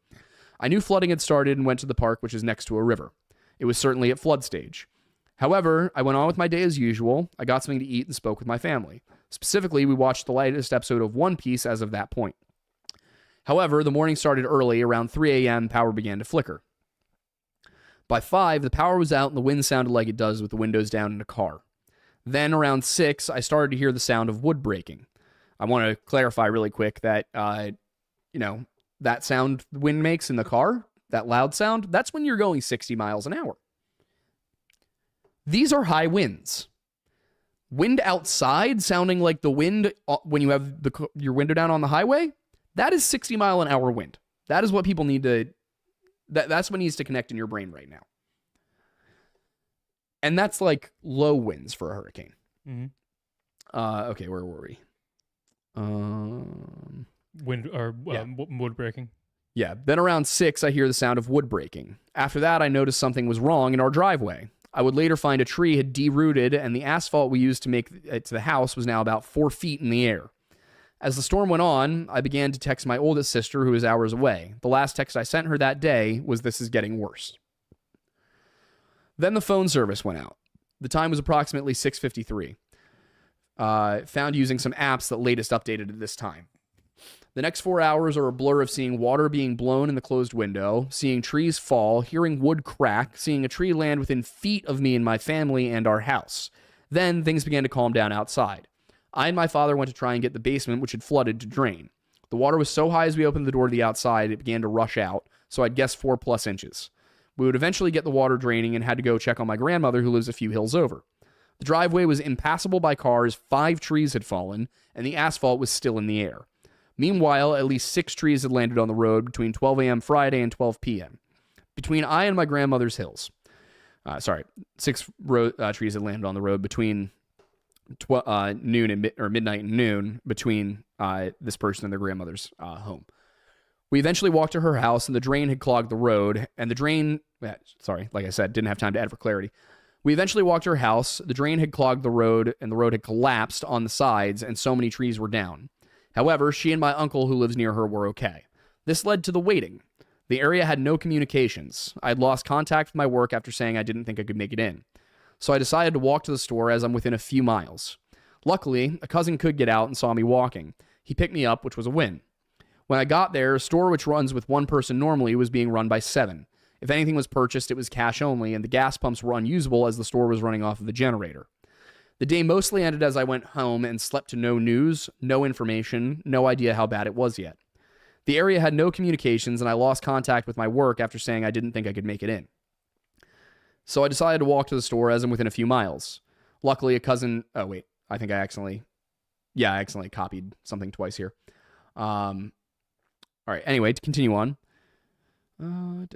I knew flooding had started and went to the park, which is next to a river. It was certainly at flood stage. However, I went on with my day as usual. I got something to eat and spoke with my family. Specifically, we watched the latest episode of One Piece as of that point. However, the morning started early. Around 3 a.m., power began to flicker. By 5, the power was out and the wind sounded like it does with the windows down in a car. Then around 6, I started to hear the sound of wood breaking. I want to clarify really quick that, that sound the wind makes in the car, that loud sound, that's when you're going 60 miles an hour. These are high winds. Wind outside sounding like the wind when you have your window down on the highway, that is 60 mile an hour wind. That is what people need to, that's what needs to connect in your brain right now. And that's like low winds for a hurricane. Mm-hmm. Okay, where were we? Wood breaking. Yeah, then around 6, I hear the sound of wood breaking. After that, I noticed something was wrong in our driveway. I would later find a tree had derooted, and the asphalt we used to make it to the house was now about 4 feet in the air. As the storm went on, I began to text my oldest sister, who is hours away. The last text I sent her that day was, "This is getting worse." Then the phone service went out. The time was approximately 6:53. Found using some apps that latest updated at this time. The next 4 hours are a blur of seeing water being blown in the closed window, seeing trees fall, hearing wood crack, seeing a tree land within feet of me and my family and our house. Then things began to calm down outside. I and my father went to try and get the basement, which had flooded, to drain. The water was so high as we opened the door to the outside, it began to rush out, so I'd guess 4+ inches. We would eventually get the water draining and had to go check on my grandmother, who lives a few hills over. The driveway was impassable by cars, 5 trees had fallen, and the asphalt was still in the air. Meanwhile, at least 6 trees had landed on the road between 12 a.m. Friday and 12 p.m. Between I and my grandmother's hills. 6 trees had landed on the road between noon and midnight and noon between this person and their grandmother's home. We eventually walked to her house, and the drain had clogged the road, and the drain... like I said, didn't have time to add for clarity. We eventually walked to her house, the drain had clogged the road, and the road had collapsed on the sides, and so many trees were down. However, she and my uncle, who lives near her, were okay. This led to the waiting. The area had no communications. I had lost contact with my work after saying I didn't think I could make it in. So I decided to walk to the store as I'm within a few miles. Luckily, a cousin could get out and saw me walking. He picked me up, which was a win. When I got there, a store which runs with 1 person normally was being run by 7. If anything was purchased, it was cash only, and the gas pumps were unusable as the store was running off of the generator. The day mostly ended as I went home and slept to no news, no information, no idea how bad it was yet. The area had no communications, and I lost contact with my work after saying I didn't think I could make it in. So I decided to walk to the store as I'm within a few miles. Luckily, a cousin... Oh, wait. I think I accidentally copied something twice here. All right. Anyway, to continue on. Yeah,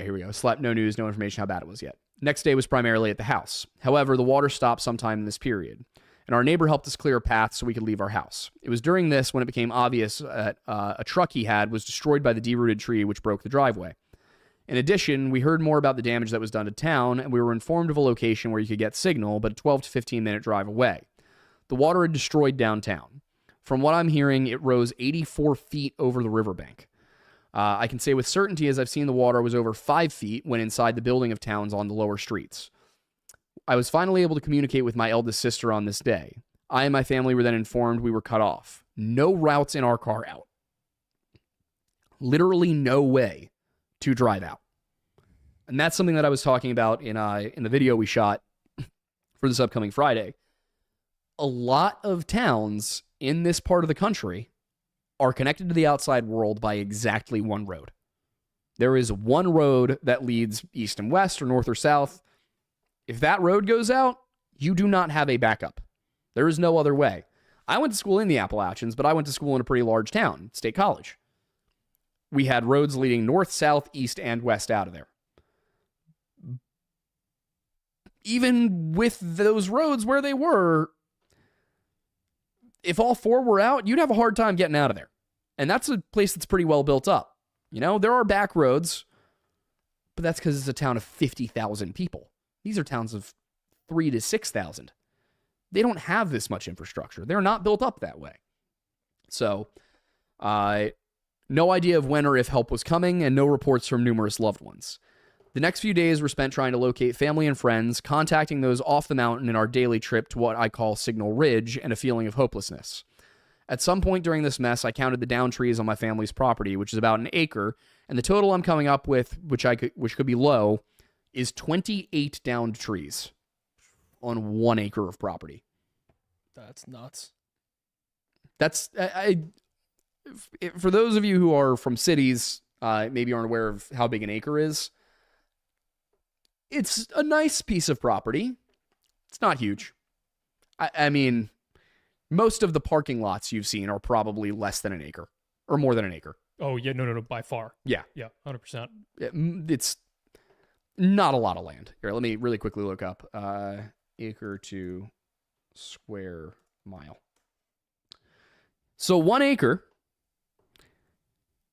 here we go. Slept, no news, no information how bad it was yet. Next day was primarily at the house. However, the water stopped sometime in this period, and our neighbor helped us clear a path so we could leave our house. It was during this when it became obvious that a truck he had was destroyed by the derooted tree which broke the driveway. In addition, we heard more about the damage that was done to town, and we were informed of a location where you could get signal, but a 12 to 15-minute drive away. The water had destroyed downtown. From what I'm hearing, it rose 84 feet over the riverbank. I can say with certainty, as I've seen the water was over 5 feet when inside the building of towns on the lower streets. I was finally able to communicate with my eldest sister on this day. I and my family were then informed we were cut off. No routes in our car out. Literally no way to drive out. And that's something that I was talking about in the video we shot for this upcoming Friday. A lot of towns in this part of the country are connected to the outside world by exactly one road. There is one road that leads east and west or north or south. If that road goes out, you do not have a backup. There is no other way. I went to school in the Appalachians, but I went to school in a pretty large town, State College. We had roads leading north, south, east, and west out of there. Even with those roads where they were, if all four were out, you'd have a hard time getting out of there. And that's a place that's pretty well built up. You know, there are back roads, but that's because it's a town of 50,000 people. These are towns of 3,000 to 6,000. They don't have this much infrastructure. They're not built up that way. So, no idea of when or if help was coming, and no reports from numerous loved ones. The next few days were spent trying to locate family and friends, contacting those off the mountain in our daily trip to what I call Signal Ridge, and a feeling of hopelessness. At some point during this mess, I counted the downed trees on my family's property, which is about an acre, and the total I'm coming up with, which could be low, is 28 downed trees on 1 acre of property. That's nuts. That's for those of you who are from cities, maybe aren't aware of how big an acre is. It's a nice piece of property. It's not huge. I mean, most of the parking lots you've seen are probably less than an acre or more than an acre. Oh, yeah, no, by far. Yeah. Yeah, 100%. It's not a lot of land. Here, let me really quickly look up acre to square mile. So 1 acre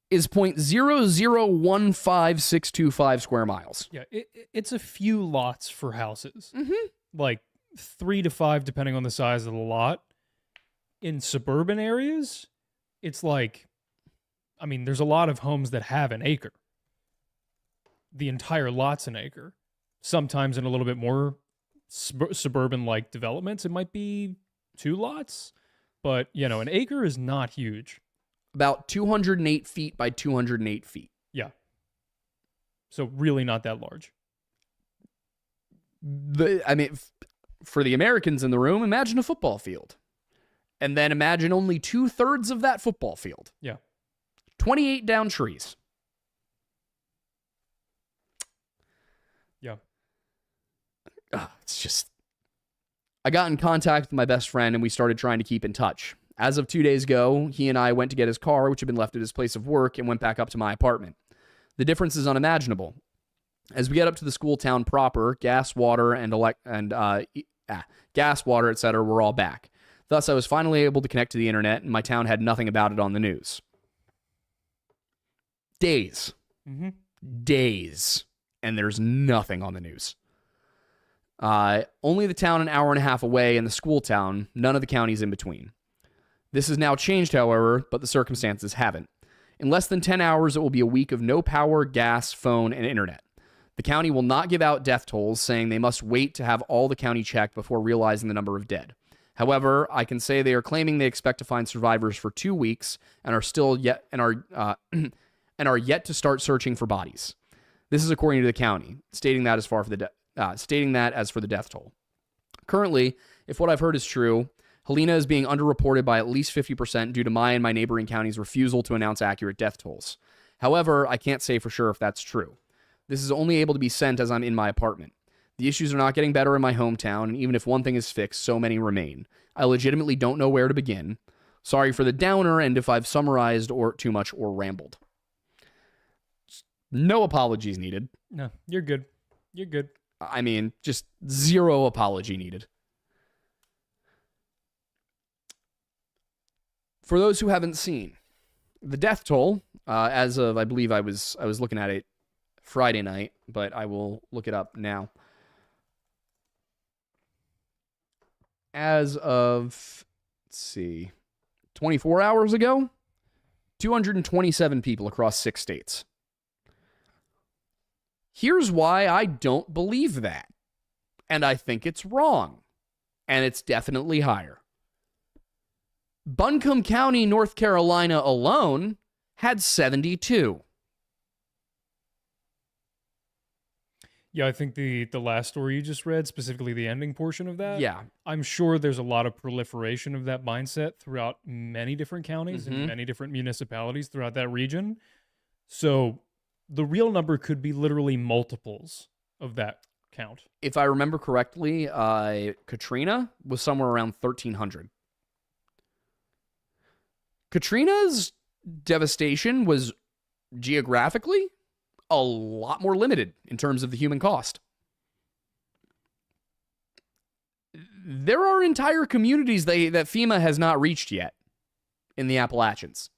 is 0.0015625 square miles. Yeah, it's a few lots for houses. Mm-hmm. Like 3 to 5, depending on the size of the lot. In suburban areas, it's like, I mean, there's a lot of homes that have an acre. The entire lot's an acre. Sometimes in a little bit more suburban-like developments, it might be 2 lots. But, you know, an acre is not huge. About 208 feet by 208 feet. Yeah. So really not that large. For the Americans in the room, imagine a football field. And then imagine only 2/3 of that football field. Yeah. 28 down trees. Yeah. It's just... I got in contact with my best friend and we started trying to keep in touch. As of 2 days ago, he and I went to get his car, which had been left at his place of work, and went back up to my apartment. The difference is unimaginable. As we get up to the school town proper, gas, water, gas, water, etc., were all back. Thus, I was finally able to connect to the internet, and my town had nothing about it on the news. Days. Mm-hmm. Days. And there's nothing on the news. Only the town an hour and a half away and the school town, none of the counties in between. This has now changed, however, but the circumstances haven't. In less than 10 hours, it will be a week of no power, gas, phone, and internet. The county will not give out death tolls, saying they must wait to have all the county checked before realizing the number of dead. However, I can say they are claiming they expect to find survivors for 2 weeks and are yet to start searching for bodies. This is according to the county, stating that as for the death toll. Currently, if what I've heard is true, Helena is being underreported by at least 50% due to my and my neighboring counties' refusal to announce accurate death tolls. However, I can't say for sure if that's true. This is only able to be sent as I'm in my apartment. The issues are not getting better in my hometown, and even if one thing is fixed, so many remain. I legitimately don't know where to begin. Sorry for the downer, and if I've summarized or too much or rambled. No apologies needed. No, you're good. You're good. I mean, just zero apology needed. For those who haven't seen, the death toll, as of, I believe I was looking at it Friday night, but I will look it up now. As of, let's see, 24 hours ago, 227 people across 6 states. Here's why I don't believe that. And I think it's wrong. And it's definitely higher. Buncombe County, North Carolina alone had 72. Yeah, I think the last story you just read, specifically the ending portion of that. Yeah. I'm sure there's a lot of proliferation of that mindset throughout many different counties and many different municipalities throughout that region. So the real number could be literally multiples of that count. If I remember correctly, Katrina was somewhere around 1,300. Katrina's devastation was geographically a lot more limited in terms of the human cost. There are entire communities that FEMA has not reached yet in the Appalachians.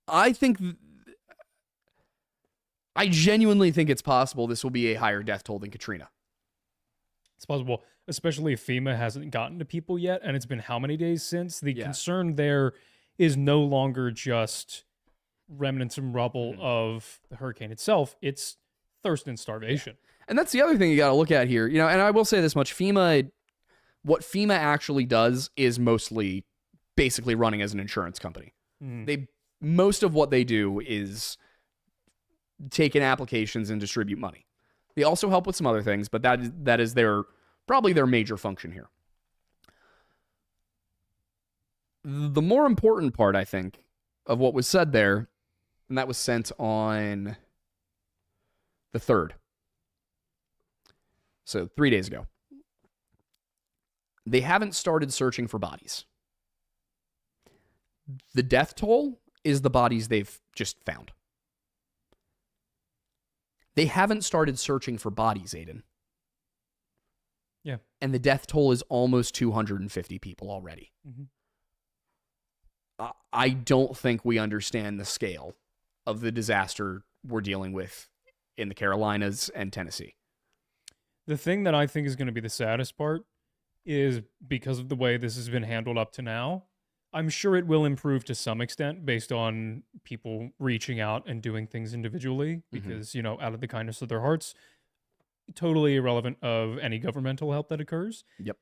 I genuinely think it's possible this will be a higher death toll than Katrina. It's possible, especially if FEMA hasn't gotten to people yet, and it's been how many days since? The concern there is no longer just remnants and rubble of the hurricane itself. It's thirst and starvation. And that's the other thing you got to look at here. And I will say this much, what FEMA actually does is mostly basically running as an insurance company. Most of what they do is take in applications and distribute money. They also help with some other things, but that is probably their major function here. The more important part, I think, of what was said there, and that was sent on the 3rd. So 3 days ago. They haven't started searching for bodies. The death toll is the bodies they've just found. They haven't started searching for bodies, Aiden. Yeah. And the death toll is almost 250 people already. I don't think we understand the scale of the disaster we're dealing with in the Carolinas and Tennessee. The thing that I think is going to be the saddest part is because of the way this has been handled up to now, I'm sure it will improve to some extent based on people reaching out and doing things individually because, out of the kindness of their hearts, totally irrelevant of any governmental help that occurs. Yep.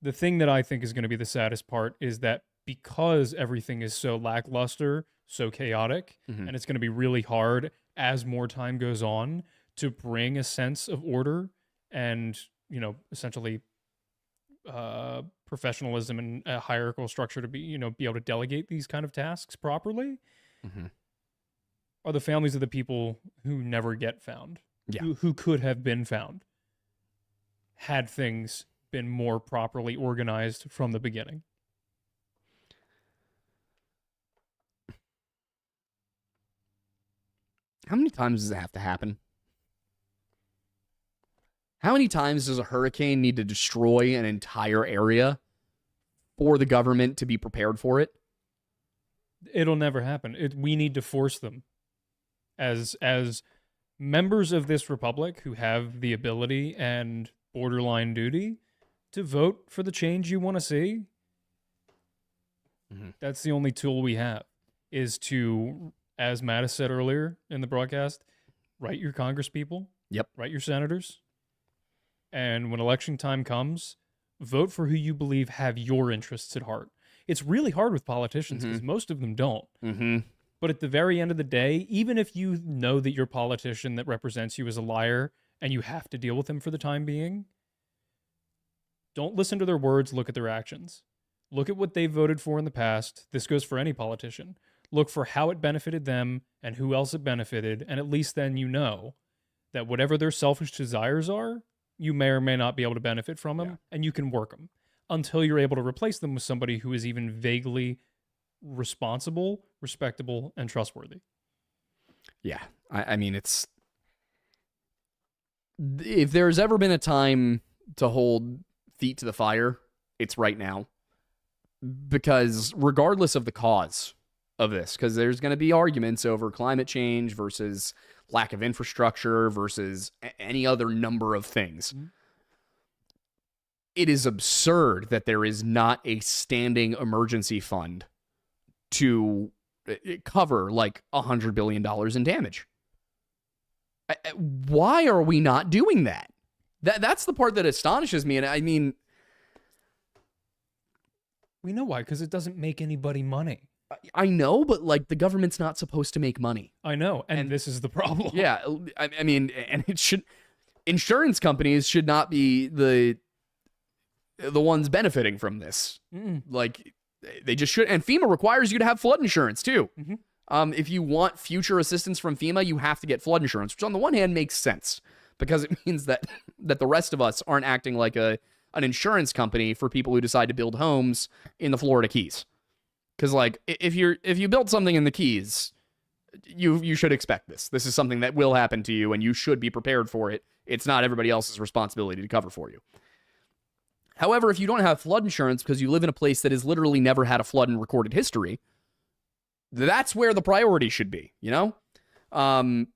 The thing that I think is going to be the saddest part is that because everything is so lackluster, so chaotic, and it's going to be really hard as more time goes on to bring a sense of order and, essentially professionalism and a hierarchical structure to be able to delegate these kind of tasks properly, are the families of the people who never get found, who could have been found, had things been more properly organized from the beginning. How many times does it have to happen? How many times does a hurricane need to destroy an entire area for the government to be prepared for it? It'll never happen. We need to force them as members of this republic who have the ability and borderline duty to vote for the change you want to see. That's the only tool we have, is to, as Mattis said earlier in the broadcast, write your congresspeople, write your senators, and when election time comes, vote for who you believe have your interests at heart. It's really hard with politicians because most of them don't. But at the very end of the day, even if you know that your politician that represents you is a liar and you have to deal with him for the time being, don't listen to their words, look at their actions. Look at what they voted for in the past. This goes for any politician. Look for how it benefited them and who else it benefited, and at least then you know that whatever their selfish desires are, you may or may not be able to benefit from them, and you can work them until you're able to replace them with somebody who is even vaguely responsible, respectable, and trustworthy. Yeah, I mean, it's if there's ever been a time to hold feet to the fire, it's right now. Because regardless of the cause of this, because there's going to be arguments over climate change versus lack of infrastructure versus any other number of things. Mm-hmm. It is absurd that there is not a standing emergency fund to cover like $100 billion in damage. Why are we not doing that? That's the part that astonishes me. And I mean, we know why, because it doesn't make anybody money. I know, but like the government's not supposed to make money. I know, and this is the problem. Yeah, I mean, and it should. Insurance companies should not be the ones benefiting from this. Mm-mm. Like they just should. And FEMA requires you to have flood insurance too. Mm-hmm. If you want future assistance from FEMA, you have to get flood insurance, which on the one hand makes sense because it means that the rest of us aren't acting like an insurance company for people who decide to build homes in the Florida Keys. Because like if you build something in the Keys, you should expect this. This is something that will happen to you, and you should be prepared for it. It's not everybody else's responsibility to cover for you. However, if you don't have flood insurance because you live in a place that has literally never had a flood in recorded history, that's where the priority should be, you know? And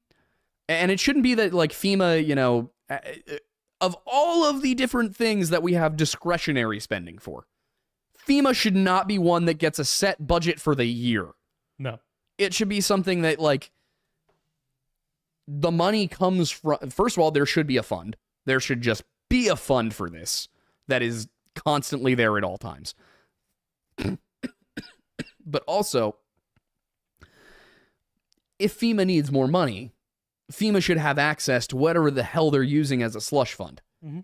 it shouldn't be that, like, FEMA, you know, of all of the different things that we have discretionary spending for, FEMA should not be one that gets a set budget for the year. No. It should be something that, like, the money comes from... First of all, there should be a fund. There should just be a fund for this that is constantly there at all times. But also, if FEMA needs more money, FEMA should have access to whatever the hell they're using as a slush fund. Mm-hmm.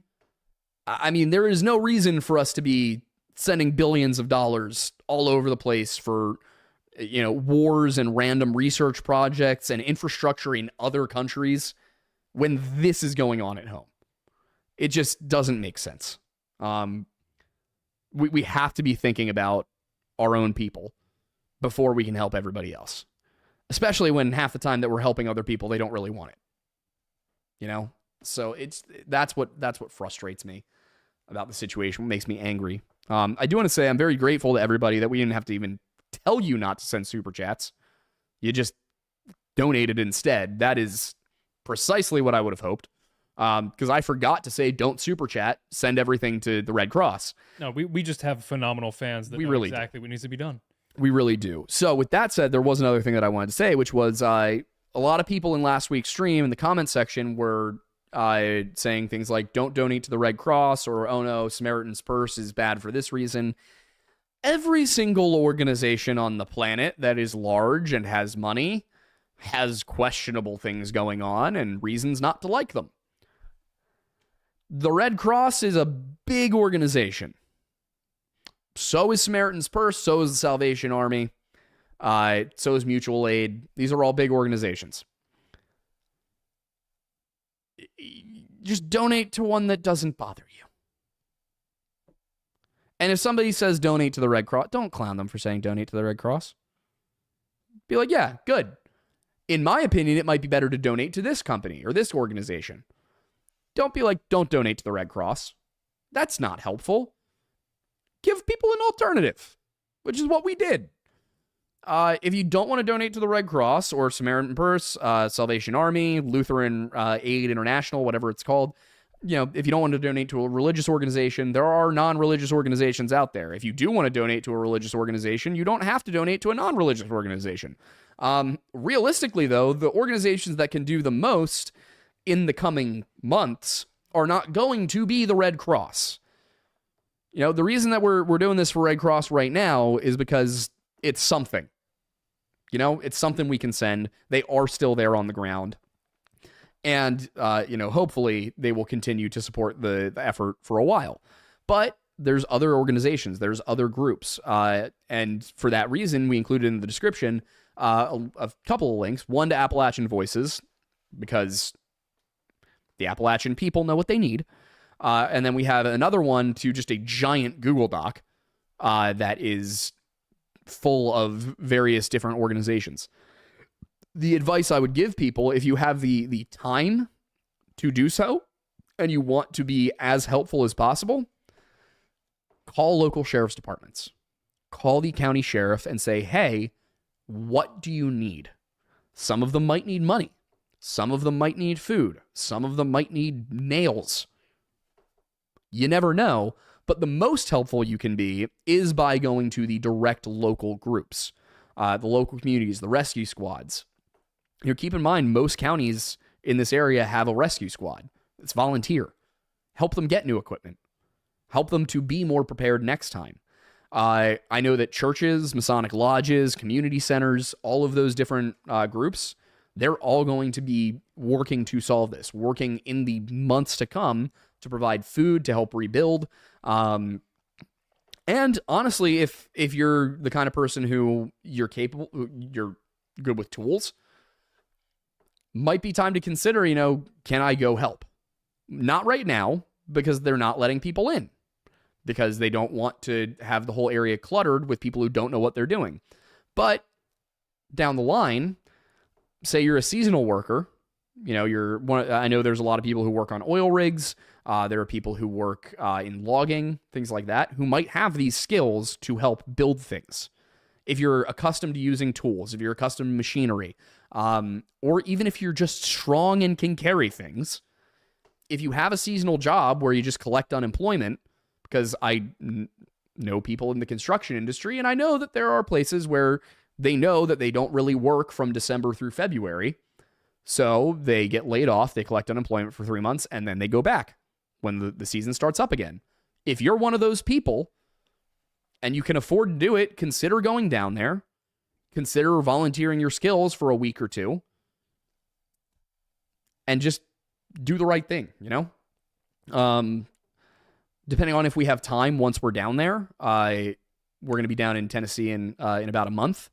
I mean, there is no reason for us to be sending billions of dollars all over the place for, you know, wars and random research projects and infrastructure in other countries when this is going on at home. It just doesn't make sense. We have to be thinking about our own people before we can help everybody else. Especially when half the time that we're helping other people, they don't really want it. You know? So that's what frustrates me about the situation, what makes me angry. I do want to say I'm very grateful to everybody that we didn't have to even tell you not to send super chats. You just donated instead. That is precisely what I would have hoped. Because I forgot to say don't super chat, send everything to the Red Cross. No, we just have phenomenal fans that know really exactly what needs to be done. We really do. So with that said, there was another thing that I wanted to say, which was a lot of people in last week's stream in the comment section were saying things like, don't donate to the Red Cross, or, oh no, Samaritan's Purse is bad for this reason. Every single organization on the planet that is large and has money has questionable things going on and reasons not to like them. The Red Cross is a big organization. So is Samaritan's Purse, so is the Salvation Army, so is Mutual Aid. These are all big organizations. Just donate to one that doesn't bother you. And if somebody says donate to the Red Cross, don't clown them for saying donate to the Red Cross. Be like, yeah, good. In my opinion, it might be better to donate to this company or this organization. Don't be like, don't donate to the Red Cross. That's not helpful. Give people an alternative, which is what we did. If you don't want to donate to the Red Cross or Samaritan Purse, Salvation Army, Lutheran Aid International, whatever it's called, you know, if you don't want to donate to a religious organization, there are non-religious organizations out there. If you do want to donate to a religious organization, you don't have to donate to a non-religious organization. Realistically, though, the organizations that can do the most in the coming months are not going to be the Red Cross. You know, the reason that we're doing this for Red Cross right now is because it's something. You know, it's something we can send. They are still there on the ground. And, you know, hopefully they will continue to support the effort for a while. But there's other organizations, there's other groups. And for that reason, we included in the description a couple of links. One to Appalachian Voices, because the Appalachian people know what they need. And then we have another one to just a giant Google Doc that is full of various different organizations. The advice I would give people, if you have the time to do so, and you want to be as helpful as possible, call local sheriff's departments. Call the county sheriff and say, hey, what do you need? Some of them might need money. Some of them might need food. Some of them might need nails. You never know, but the most helpful you can be is by going to the direct local groups, the local communities, the rescue squads. Keep in mind, most counties in this area have a rescue squad. It's volunteer. Help them get new equipment. Help them to be more prepared next time. I know that churches, Masonic lodges, community centers, all of those different groups, they're all going to be working to solve this, working in the months to come to provide food to help rebuild. And honestly, if you're the kind of person who you're good with tools, might be time to consider, can I go help? Not right now, because they're not letting people in, because they don't want to have the whole area cluttered with people who don't know what they're doing. But down the line, say you're a seasonal worker, I know there's a lot of people who work on oil rigs. There are people who work in logging, things like that, who might have these skills to help build things. If you're accustomed to using tools, if you're accustomed to machinery, or even if you're just strong and can carry things, if you have a seasonal job where you just collect unemployment, because I know people in the construction industry, and I know that there are places where they know that they don't really work from December through February, so they get laid off, they collect unemployment for 3 months, and then they go back when the season starts up again. If you're one of those people, and you can afford to do it, consider going down there, consider volunteering your skills for a week or two, and just do the right thing, Depending on if we have time once we're down there, we're going to be down in Tennessee in about a month.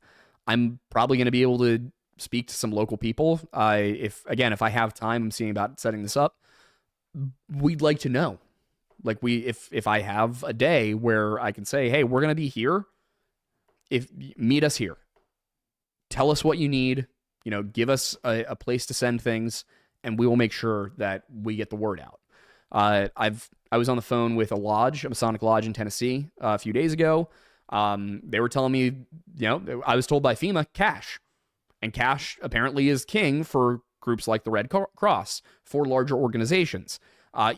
I'm probably going to be able to speak to some local people. If I have time, I'm seeing about setting this up. We'd like to know. Like if I have a day where I can say, hey, we're going to be here. Meet us here. Tell us what you need, give us a place to send things, and we will make sure that we get the word out. I was on the phone with a Masonic lodge in Tennessee a few days ago. They were telling me, I was told by FEMA, cash. And cash apparently is king for groups like the Red Cross, for larger organizations,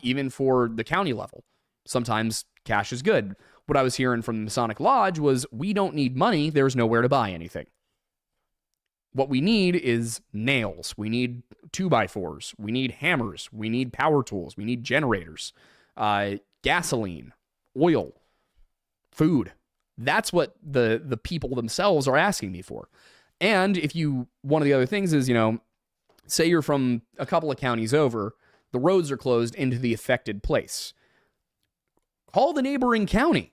even for the county level. Sometimes cash is good. What I was hearing from the Masonic lodge was, we don't need money. There's nowhere to buy anything. What we need is nails. We need 2x4s. We need hammers. We need power tools. We need generators, gasoline, oil, food. That's what the people themselves are asking me for. And one of the other things is, say you're from a couple of counties over, the roads are closed into the affected place. Call the neighboring county.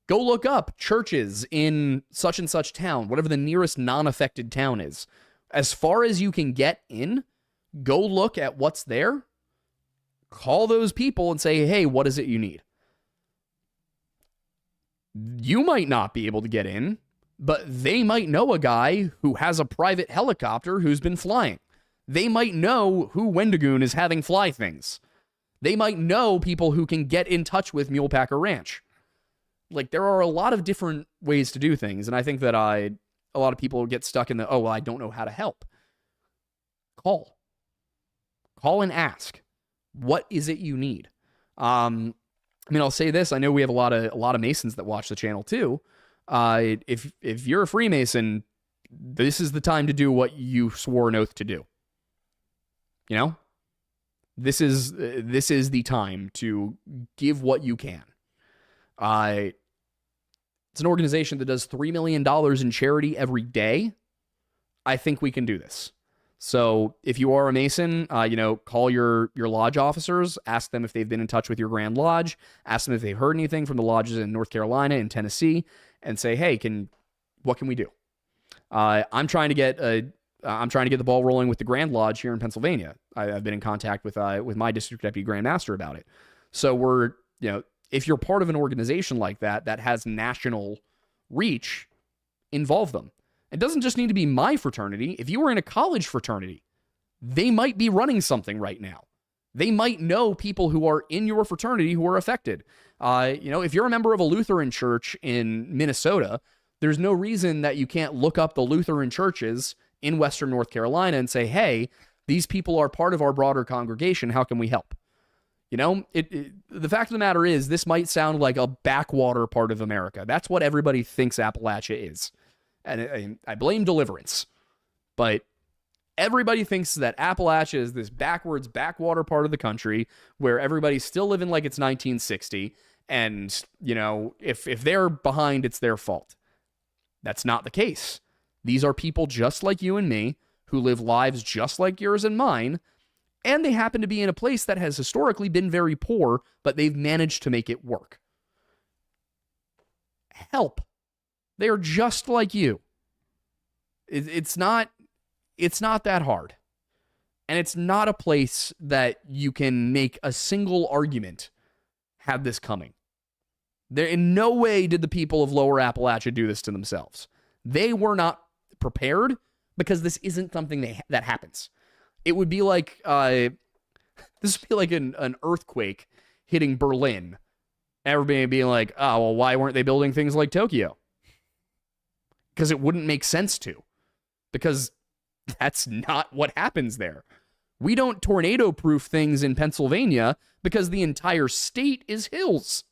Go look up churches in such and such town, whatever the nearest non-affected town is. As far as you can get in, go look at what's there. Call those people and say, hey, what is it you need? You might not be able to get in, but they might know a guy who has a private helicopter who's been flying. They might know who Wendigoon is having fly things. They might know people who can get in touch with Mulepacker Ranch. Like, there are a lot of different ways to do things, and I think that a lot of people get stuck in I don't know how to help. Call and ask. What is it you need? I'll say this. I know we have a lot of Masons that watch the channel too. If you're a Freemason, this is the time to do what you swore an oath to do. This is the time to give what you can. It's an organization that does $3 million in charity every day. I think we can do this. So if you are a Mason, call your lodge officers, ask them if they've been in touch with your Grand Lodge, ask them if they've heard anything from the lodges in North Carolina and Tennessee, and say, hey, what can we do? I'm trying to get the ball rolling with the Grand Lodge here in Pennsylvania. I've been in contact with my district deputy Grand Master about it. So if you're part of an organization like that has national reach, involve them. It doesn't just need to be my fraternity. If you were in a college fraternity, they might be running something right now. They might know people who are in your fraternity who are affected. If you're a member of a Lutheran church in Minnesota, there's no reason that you can't look up the Lutheran churches in Western North Carolina and say, hey, these people are part of our broader congregation. How can we help? The fact of the matter is, this might sound like a backwater part of America. That's what everybody thinks Appalachia is. And I blame Deliverance. But everybody thinks that Appalachia is this backwater part of the country where everybody's still living like it's 1960. And, if they're behind, it's their fault. That's not the case. These are people just like you and me who live lives just like yours and mine. And they happen to be in a place that has historically been very poor, but they've managed to make it work. Help. They are just like you. It's not that hard. And it's not a place that you can make a single argument had this coming. There, in no way did the people of Lower Appalachia do this to themselves. They were not prepared because this isn't something that happens. It would be like this would be like an earthquake hitting Berlin. Everybody being like, oh, well, why weren't they building things like Tokyo? Because it wouldn't make sense to. Because that's not what happens there. We don't tornado-proof things in Pennsylvania because the entire state is hills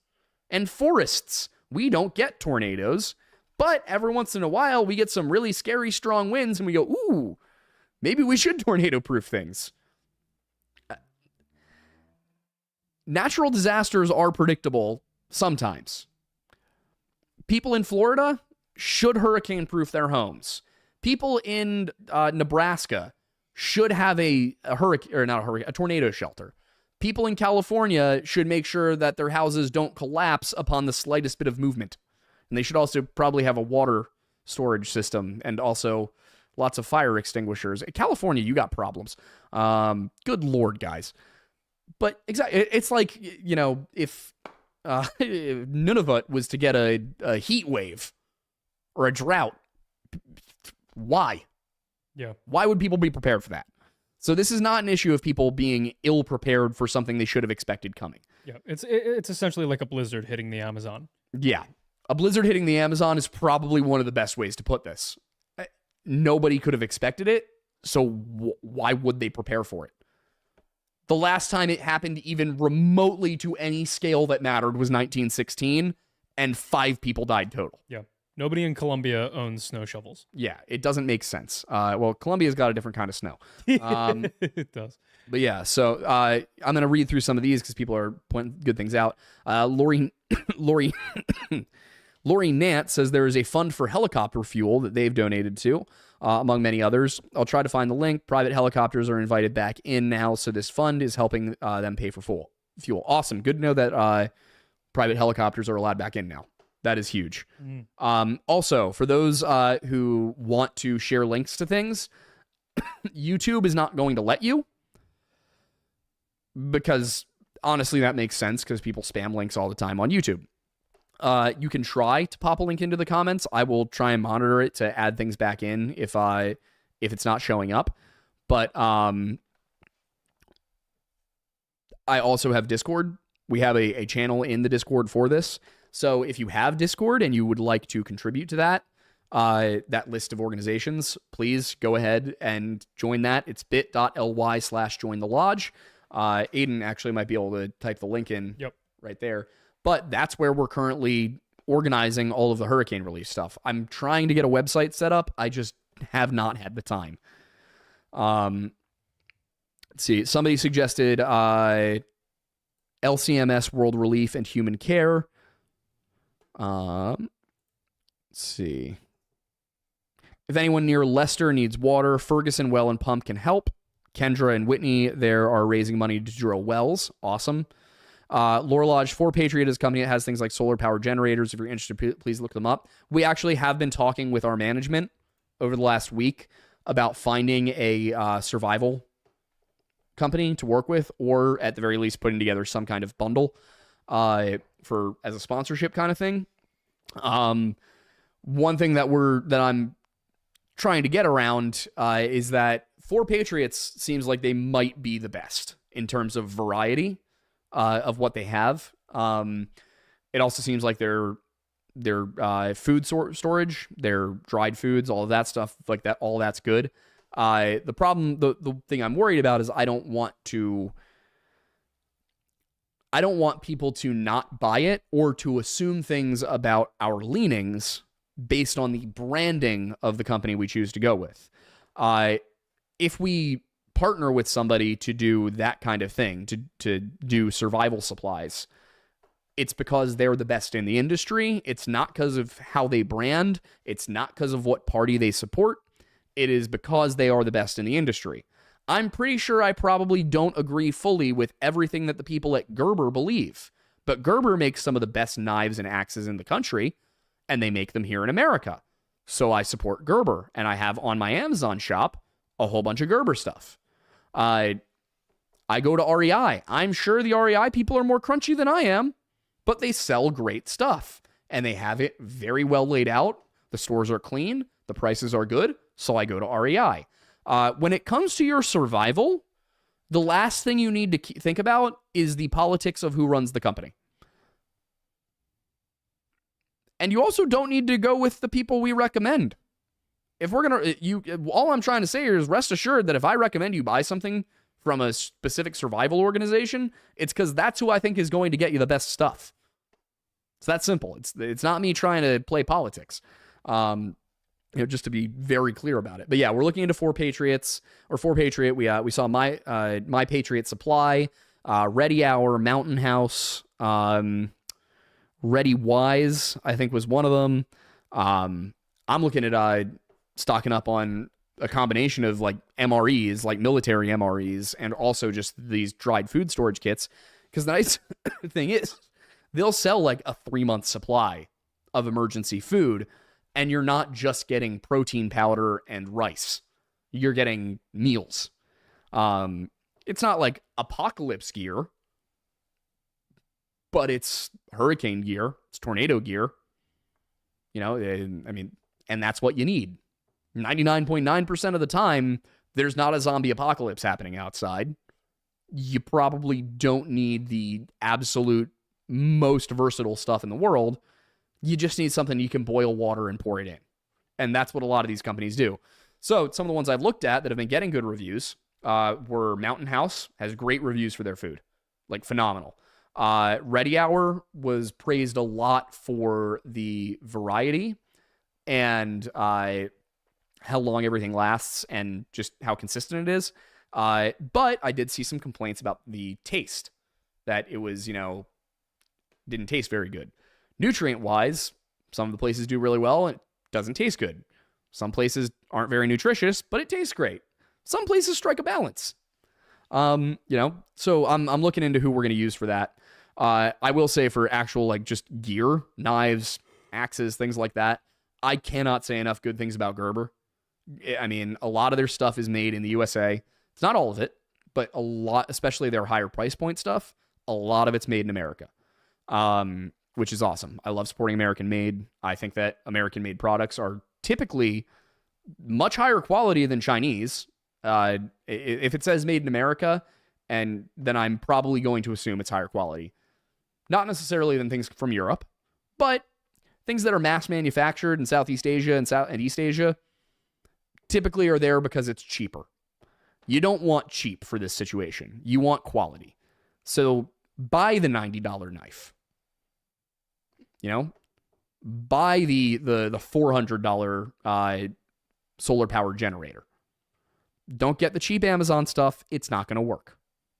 and forests. We don't get tornadoes, but every once in a while we get some really scary strong winds and we go, ooh, maybe we should tornado-proof things. Natural disasters are predictable sometimes. People in Florida should hurricane-proof their homes. People in Nebraska should have a tornado shelter. People in California should make sure that their houses don't collapse upon the slightest bit of movement. And they should also probably have a water storage system and also lots of fire extinguishers. In California, you got problems. Good Lord, guys. But exactly, it's like, if Nunavut was to get a heat wave or a drought, why? Yeah. Why would people be prepared for that? So this is not an issue of people being ill-prepared for something they should have expected coming. Yeah, it's essentially like a blizzard hitting the Amazon. Yeah. A blizzard hitting the Amazon is probably one of the best ways to put this. Nobody could have expected it, so why would they prepare for it? The last time it happened even remotely to any scale that mattered was 1916, and 5 people died total. Yeah. Nobody in Colombia owns snow shovels. Yeah, it doesn't make sense. Well, Colombia's got a different kind of snow. It does. But yeah, so I'm going to read through some of these because people are pointing good things out. Lori Nant says there is a fund for helicopter fuel that they've donated to, among many others. I'll try to find the link. Private helicopters are invited back in now, so this fund is helping them pay for fuel. Awesome. Good to know that private helicopters are allowed back in now. That is huge. Also, for those who want to share links to things, YouTube is not going to let you because, honestly, that makes sense because people spam links all the time on YouTube. You can try to pop a link into the comments. I will try and monitor it to add things back in if it's not showing up. But I also have Discord. We have a channel in the Discord for this. So if you have Discord and you would like to contribute to that list of organizations, please go ahead and join that. It's bit.ly/join the lodge. Aiden actually might be able to type the link in right there. But that's where we're currently organizing all of the hurricane relief stuff. I'm trying to get a website set up. I just have not had the time. Let's see. Somebody suggested LCMS World Relief and Human Care. Let's see. If anyone near Leicester needs water, Ferguson Well and Pump can help. Kendra and Whitney there are raising money to drill wells. Awesome. Lore Lodge 4 Patriot is a company that has things like solar power generators. If you're interested, please look them up. We actually have been talking with our management over the last week about finding a survival company to work with, or at the very least putting together some kind of bundle for as a sponsorship kind of thing. One thing that I'm trying to get around is that 4 Patriots seems like they might be the best in terms of variety of what they have. It also seems like their food storage, their dried foods, all of that stuff like that, all that's good. The problem, the thing I'm worried about is I don't want people to not buy it or to assume things about our leanings based on the branding of the company we choose to go with. If we partner with somebody to do that kind of thing, to do survival supplies, it's because they're the best in the industry. It's not because of how they brand. It's not because of what party they support. It is because they are the best in the industry. I'm pretty sure I probably don't agree fully with everything that the people at Gerber believe, but Gerber makes some of the best knives and axes in the country, and they make them here in America. So I support Gerber, and I have on my Amazon shop a whole bunch of Gerber stuff. I go to REI. I'm sure the REI people are more crunchy than I am, but they sell great stuff, and they have it very well laid out. The stores are clean. The prices are good, so I go to REI. When it comes to your survival, the last thing you need to think about is the politics of who runs the company. And you also don't need to go with the people we recommend. If we're going to, all I'm trying to say here is rest assured that if I recommend you buy something from a specific survival organization, it's because that's who I think is going to get you the best stuff. It's that simple. It's not me trying to play politics. Just to be very clear about it. But yeah, we're looking into 4Patriot. We saw My Patriot Supply, Ready Hour, Mountain House, Ready Wise, I think was one of them. I'm looking at stocking up on a combination of like MREs, like military MREs, and also just these dried food storage kits. Because the nice thing is, they'll sell like a 3-month supply of emergency food, and you're not just getting protein powder and rice. You're getting meals. It's not like apocalypse gear, but it's hurricane gear. It's tornado gear. And that's what you need. 99.9% of the time, there's not a zombie apocalypse happening outside. You probably don't need the absolute most versatile stuff in the world. You just need something you can boil water and pour it in. And that's what a lot of these companies do. So some of the ones I've looked at that have been getting good reviews were Mountain House, has great reviews for their food. Like phenomenal. Ready Hour was praised a lot for the variety and how long everything lasts and just how consistent it is. But I did see some complaints about the taste, that it was, didn't taste very good. Nutrient-wise, some of the places do really well, and it doesn't taste good. Some places aren't very nutritious, but it tastes great. Some places strike a balance. So I'm looking into who we're going to use for that. I will say for actual, like, just gear, knives, axes, things like that, I cannot say enough good things about Gerber. I mean, a lot of their stuff is made in the USA. It's not all of it, but a lot, especially their higher price point stuff, a lot of it's made in America. Which is awesome. I love supporting American made. I think that American made products are typically much higher quality than Chinese. If it says made in America, and then I'm probably going to assume it's higher quality. Not necessarily than things from Europe, but things that are mass manufactured in Southeast Asia and East Asia typically are there because it's cheaper. You don't want cheap for this situation. You want quality. So buy the $90 knife. Buy the $400 solar power generator. Don't get the cheap Amazon stuff. It's not going to work.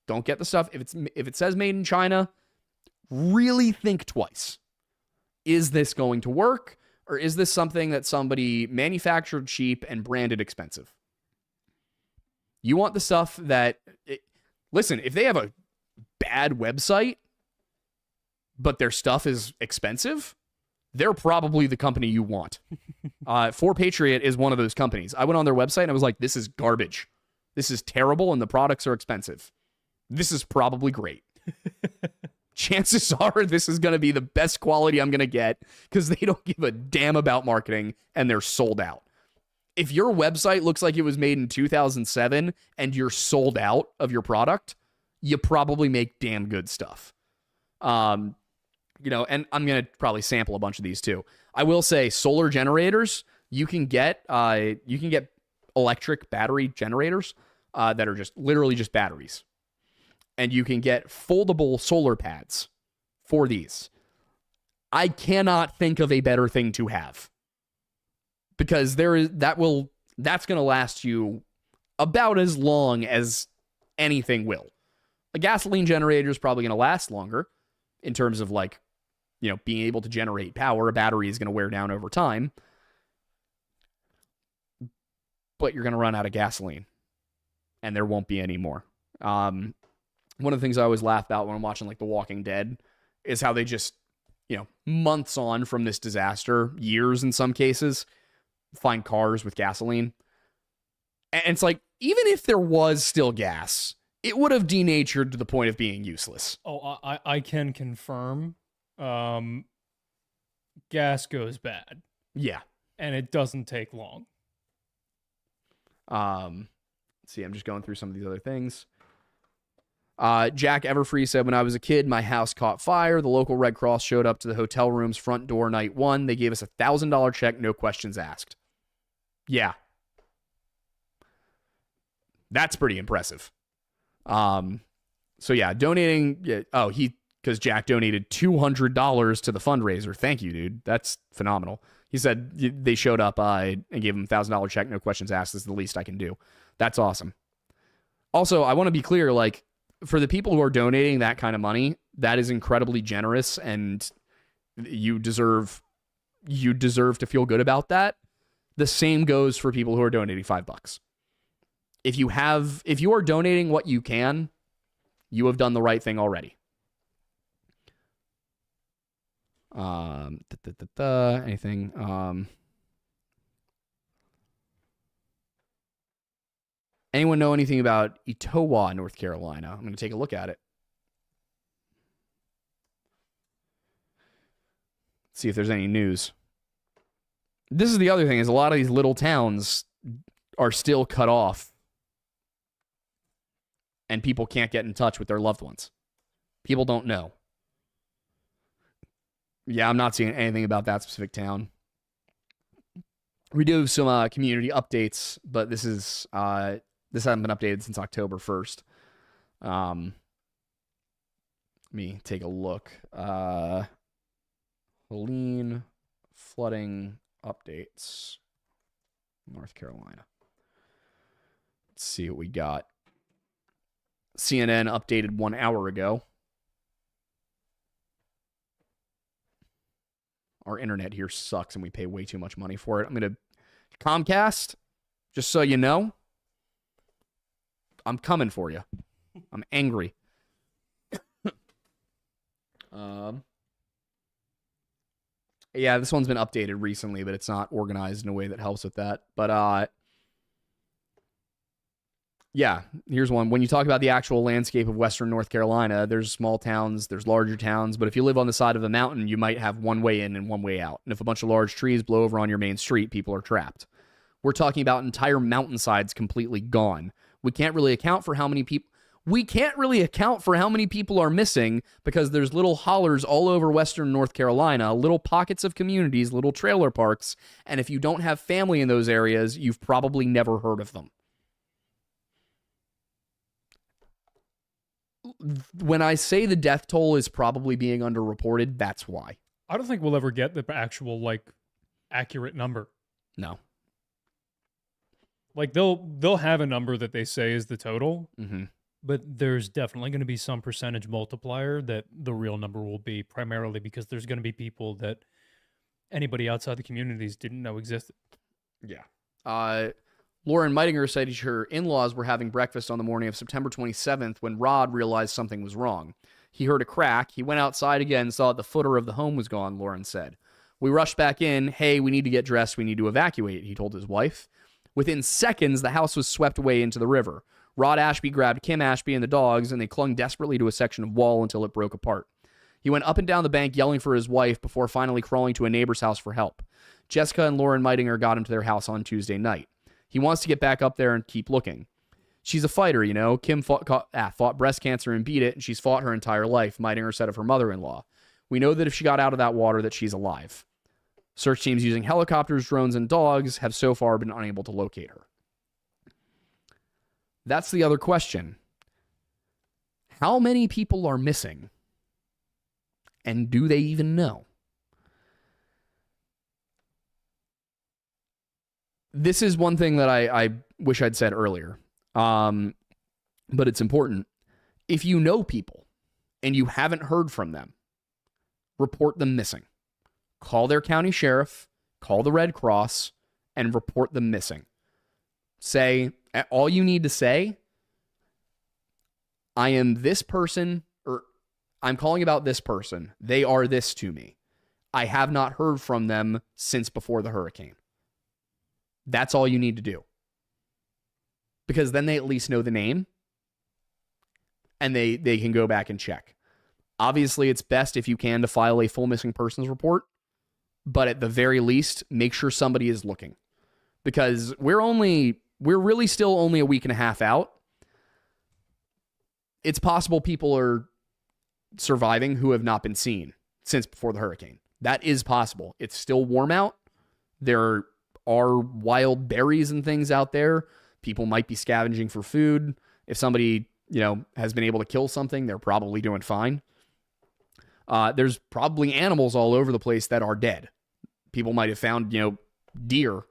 Don't get the stuff. If it says made in China, really think twice. Is this going to work? Or is this something that somebody manufactured cheap and branded expensive? You want the stuff that... listen, if they have a bad website, but their stuff is expensive, they're probably the company you want. 4Patriot is one of those companies. I went on their website and I was like, this is garbage. This is terrible and the products are expensive. This is probably great. Chances are this is going to be the best quality I'm going to get because they don't give a damn about marketing and they're sold out. If your website looks like it was made in 2007 and you're sold out of your product, you probably make damn good stuff. And I'm going to probably sample a bunch of these too. I will say solar generators, you can get electric battery generators that are just literally just batteries. And you can get foldable solar pads for these. I cannot think of a better thing to have. Because that's going to last you about as long as anything will. A gasoline generator is probably going to last longer in terms of being able to generate power. A battery is going to wear down over time. But you're going to run out of gasoline. And there won't be any more. One of the things I always laugh about when I'm watching The Walking Dead is how they just, months on from this disaster, years in some cases, find cars with gasoline. And it's even if there was still gas, it would have denatured to the point of being useless. Oh, I can confirm. Gas goes bad. Yeah. And it doesn't take long. Let's see, I'm just going through some of these other things. Jack Everfree said, when I was a kid, my house caught fire. The local Red Cross showed up to the hotel room's front door night 1. They gave us $1,000 check, no questions asked. Yeah. That's pretty impressive. So yeah, donating. Because Jack donated $200 to the fundraiser. Thank you, dude. That's phenomenal. He said they showed up and gave him $1,000 check, no questions asked. This is the least I can do. That's awesome. Also, I want to be clear, for the people who are donating that kind of money, that is incredibly generous, and you deserve to feel good about that. The same goes for people who are donating $5. If you are donating what you can, you have done the right thing already. Anything? Anyone know anything about Etowah, North Carolina? I'm going to take a look at it. See if there's any news. This is the other thing, is a lot of these little towns are still cut off. And people can't get in touch with their loved ones. People don't know. Yeah, I'm not seeing anything about that specific town. We do have some community updates, but this hasn't been updated since October 1st. Let me take a look. Helene flooding updates. North Carolina. Let's see what we got. CNN updated 1 hour ago. Our internet here sucks and we pay way too much money for it. I'm going to... Comcast, just so you know, I'm coming for you. I'm angry. Yeah, this one's been updated recently, but it's not organized in a way that helps with that. But, yeah, here's one. When you talk about the actual landscape of Western North Carolina, there's small towns, there's larger towns, but if you live on the side of a mountain, you might have one way in and one way out. And if a bunch of large trees blow over on your main street, people are trapped. We're talking about entire mountainsides completely gone. We can't really account for how many people are missing because there's little hollers all over Western North Carolina, little pockets of communities, little trailer parks, and if you don't have family in those areas, you've probably never heard of them. When I say the death toll is probably being underreported, that's why. I don't think we'll ever get the actual accurate number. No. They'll have a number that they say is the total, but there's definitely going to be some percentage multiplier that the real number will be, primarily because there's going to be people that anybody outside the communities didn't know existed. Yeah. Lauren Meitinger said her in-laws were having breakfast on the morning of September 27th when Rod realized something was wrong. He heard a crack. He went outside again and saw that the footer of the home was gone, Lauren said. We rushed back in. Hey, we need to get dressed. We need to evacuate, he told his wife. Within seconds, the house was swept away into the river. Rod Ashby grabbed Kim Ashby and the dogs, and they clung desperately to a section of wall until it broke apart. He went up and down the bank yelling for his wife before finally crawling to a neighbor's house for help. Jessica and Lauren Meitinger got him to their house on Tuesday night. He wants to get back up there and keep looking. She's a fighter, you know. Kim fought breast cancer and beat it, and she's fought her entire life, mighting her set of her mother-in-law. We know that if she got out of that water, that she's alive. Search teams using helicopters, drones, and dogs have so far been unable to locate her. That's the other question. How many people are missing? And do they even know? This is one thing that I wish I'd said earlier, but it's important. If you know people and you haven't heard from them, report them missing. Call their county sheriff, call the Red Cross, and report them missing. Say, all you need to say, I am this person, or I'm calling about this person. They are this to me. I have not heard from them since before the hurricane. That's all you need to do. Because then they at least know the name, and they can go back and check. Obviously, it's best if you can to file a full missing persons report, but at the very least, make sure somebody is looking. Because we're really still only a week and a half out. It's possible people are surviving who have not been seen since before the hurricane. That is possible. It's still warm out. There are wild berries and things out there. People might be scavenging for food. If somebody, has been able to kill something, they're probably doing fine. There's probably animals all over the place that are dead. People might have found, deer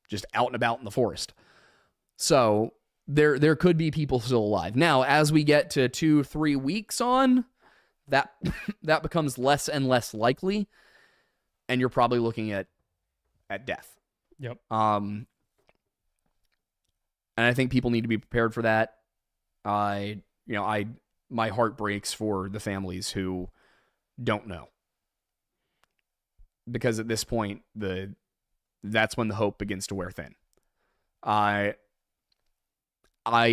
just out and about in the forest. So there could be people still alive. Now, as we get to 2-3 weeks on, that becomes less and less likely, and you're probably looking at death. Yep. And I think people need to be prepared for that. My heart breaks for the families who don't know, because at this point, that's when the hope begins to wear thin. I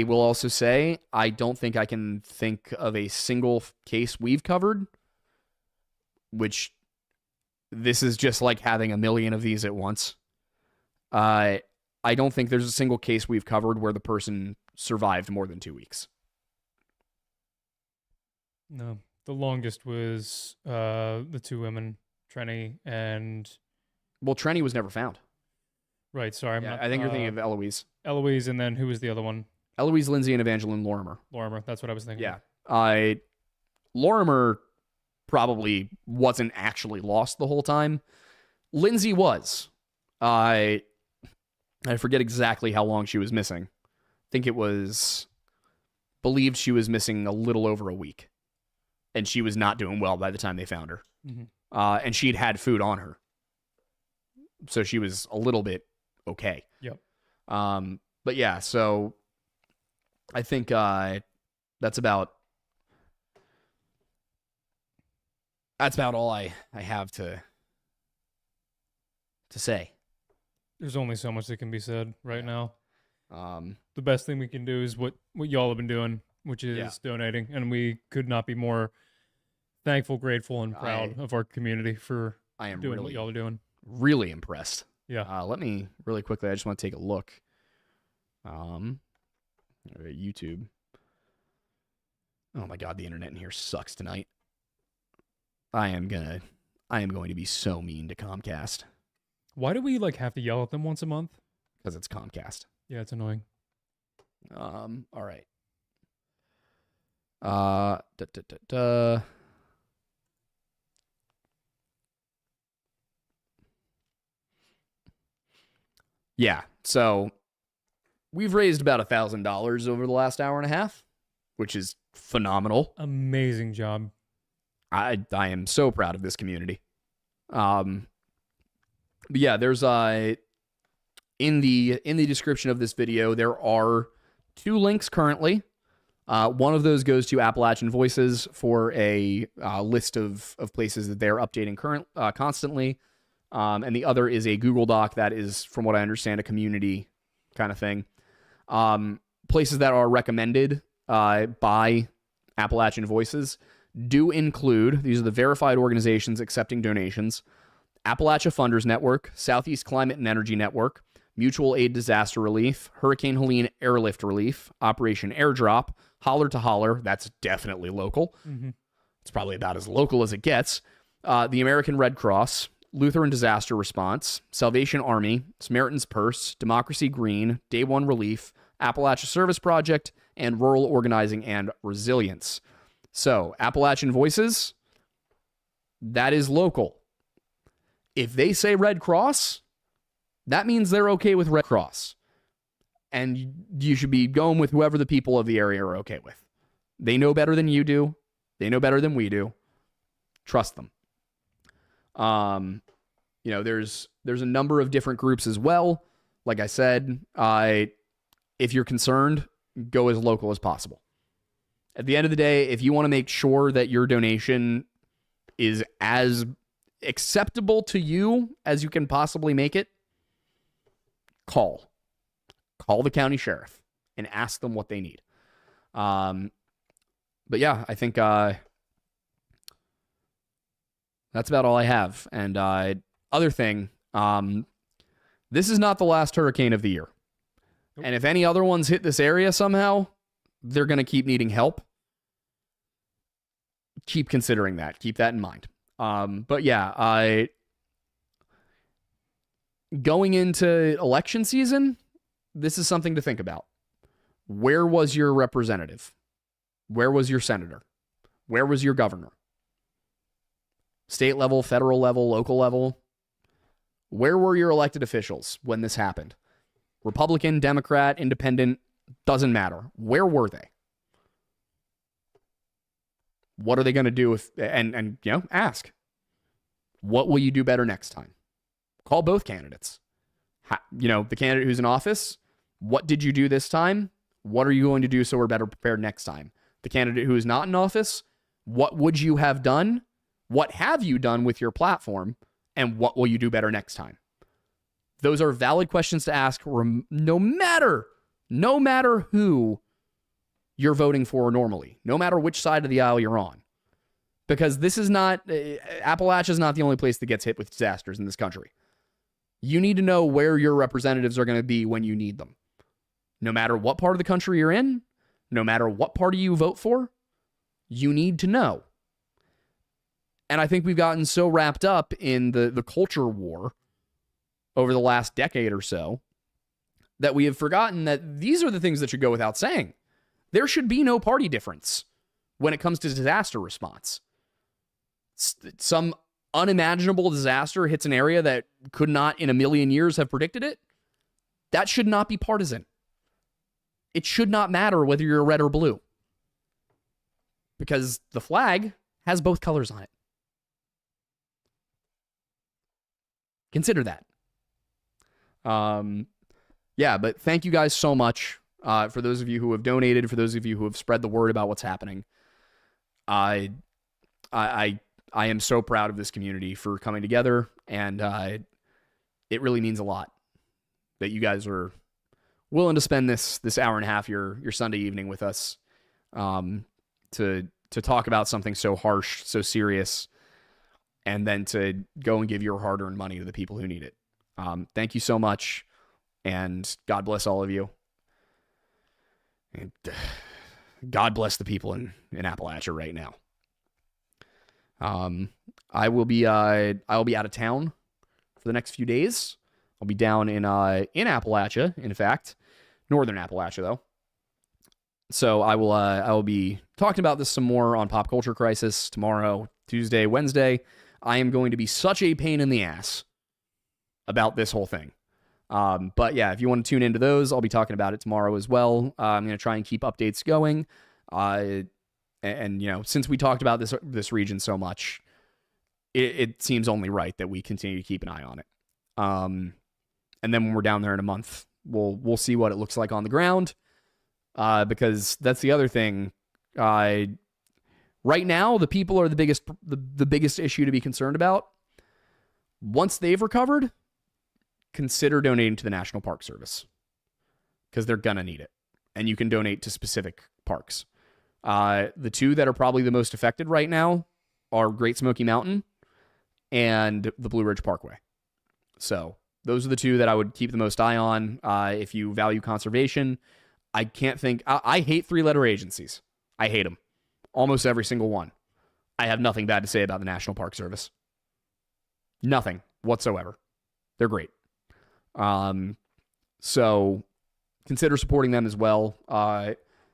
will also say, I don't think I can think of a single case we've covered, which this is just like having a million of these at once. I don't think there's a single case we've covered where the person survived more than 2 weeks. No, the longest was the two women, Trenny and... Well, Trenny was never found. Right, sorry. I think you're thinking of Eloise. Eloise, and then who was the other one? Eloise Lindsay and Evangeline Lorimer. Lorimer, that's what I was thinking. Yeah. Lorimer probably wasn't actually lost the whole time. Lindsay was. I forget exactly how long she was missing. I think it was believed she was missing a little over a week. And she was not doing well by the time they found her. Mm-hmm. And she'd had food on her. So she was a little bit okay. Yep. But yeah, so I think that's about all I have to say. There's only so much that can be said right now. The best thing we can do is what y'all have been doing, which is donating, and we could not be more thankful, grateful, and proud of our community for doing what y'all are doing. Really impressed. Yeah. Let me really quickly. I just want to take a look. YouTube. Oh my God, the internet in here sucks tonight. I am going to be so mean to Comcast. Why do we have to yell at them once a month? Because it's Comcast. Yeah, it's annoying. All right. Yeah, so we've raised about $1,000 over the last hour and a half, which is phenomenal. Amazing job. I am so proud of this community. But yeah, there's in the description of this video, there are 2 links currently. One of those goes to Appalachian Voices for a list of places that they're updating constantly. And the other is a Google Doc that is, from what I understand, a community kind of thing. Places that are recommended by Appalachian Voices do include, these are the verified organizations accepting donations: Appalachia Funders Network, Southeast Climate and Energy Network, Mutual Aid Disaster Relief, Hurricane Helene Airlift Relief, Operation Airdrop, Holler to Holler, that's definitely local. It's probably about as local as it gets. The American Red Cross, Lutheran Disaster Response, Salvation Army, Samaritan's Purse, Democracy Green, Day One Relief, Appalachia Service Project, and Rural Organizing and Resilience. So, Appalachian Voices, that is local. If they say Red Cross, that means they're okay with Red Cross. And you should be going with whoever the people of the area are okay with. They know better than you do. They know better than we do. Trust them. There's a number of different groups as well. Like I said, if you're concerned, go as local as possible. At the end of the day, if you want to make sure that your donation is as acceptable to you as you can possibly make it, call the county sheriff and ask them what they need. But yeah, I think that's about all I have. And other thing, this is not the last hurricane of the year. Nope. And if any other ones hit this area somehow, they're going to keep needing help. Keep considering that. Keep that in mind. But yeah, going into election season, this is something to think about. Where was your representative? Where was your senator? Where was your governor? State level, federal level, local level. Where were your elected officials when this happened? Republican, Democrat, Independent, doesn't matter. Where were they? What are they going to do if, and ask. What will you do better next time? Call both candidates. The candidate who's in office, what did you do this time? What are you going to do so we're better prepared next time? The candidate who is not in office, what would you have done? What have you done with your platform? And what will you do better next time? Those are valid questions to ask no matter who you're voting for normally, no matter which side of the aisle you're on. Because this is not, Appalachia is not the only place that gets hit with disasters in this country. You need to know where your representatives are going to be when you need them. No matter what part of the country you're in, no matter what party you vote for, you need to know. And I think we've gotten so wrapped up in the culture war over the last decade or so that we have forgotten that these are the things that should go without saying. There should be no party difference when it comes to disaster response. Some unimaginable disaster hits an area that could not in a million years have predicted it. That should not be partisan. It should not matter whether you're red or blue, because the flag has both colors on it. Consider that. But thank you guys so much for those of you who have donated, for those of you who have spread the word about what's happening. I am so proud of this community for coming together, and it really means a lot that you guys are willing to spend this hour and a half your Sunday evening with us to talk about something so harsh, so serious, and then to go and give your hard-earned money to the people who need it. Thank you so much, and God bless all of you. And God bless the people in Appalachia right now. I will be out of town for the next few days. I'll be down in Appalachia, in fact, northern Appalachia though. So I will be talking about this some more on Pop Culture Crisis tomorrow, Tuesday, Wednesday. I am going to be such a pain in the ass about this whole thing. But yeah, if you want to tune into those, I'll be talking about it tomorrow as well. I'm going to try and keep updates going. And since we talked about this region so much, it seems only right that we continue to keep an eye on it. And then when we're down there in a month, we'll see what it looks like on the ground. Because that's the other thing. Right now, the people are the biggest issue to be concerned about. Once they've recovered, consider donating to the National Park Service, because they're gonna need it, and you can donate to specific parks. The two that are probably the most affected right now are Great Smoky Mountain and the Blue Ridge Parkway. So Those are the two that I would keep the most eye on. If you value conservation, I can't think. I hate three-letter agencies. I hate them. Almost every single one. I have nothing bad to say about the National Park Service. Nothing whatsoever. They're great. So consider supporting them as well.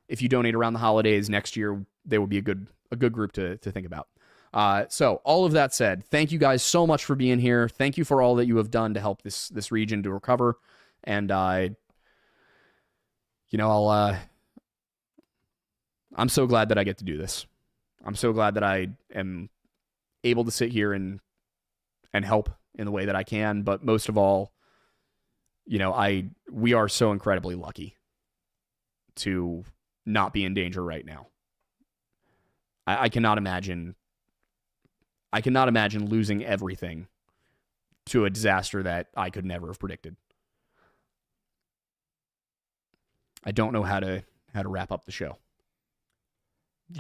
If you donate around the holidays next year, they would be a good group to think about. So all of that said, thank you guys so much for being here. Thank you for all that you have done to help this region to recover. And I'm so glad that I get to do this. I'm so glad that I am able to sit here and help in the way that I can. But most of all, we are so incredibly lucky to not be in danger right now. I cannot imagine losing everything to a disaster that I could never have predicted. I don't know how to wrap up the show.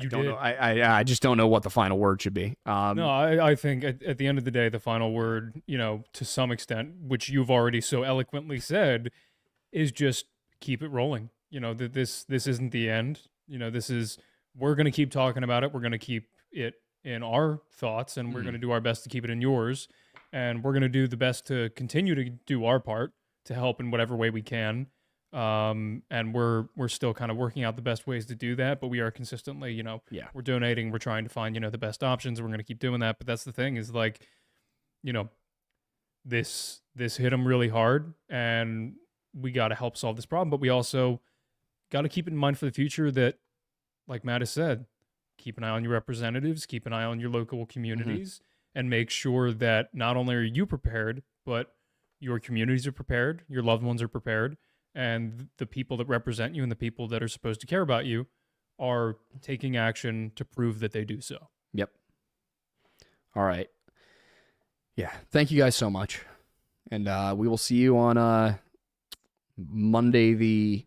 I just don't know what the final word should be. No, I think at the end of the day, the final word, to some extent, which you've already so eloquently said, is just keep it rolling. This isn't the end. We're going to keep talking about it. We're going to keep it in our thoughts, and we're going to do our best to keep it in yours. And we're going to do the best to continue to do our part to help in whatever way we can. And we're still kind of working out the best ways to do that, but we are consistently, we're donating, we're trying to find, the best options, and we're going to keep doing that. But that's the thing is this hit them really hard, and we got to help solve this problem, but we also got to keep it in mind for the future that, like Matt has said, keep an eye on your representatives, keep an eye on your local communities, and make sure that not only are you prepared, but your communities are prepared, your loved ones are prepared, and the people that represent you and the people that are supposed to care about you are taking action to prove that they do so. Yep. All right. Yeah. Thank you guys so much. And we will see you on Monday the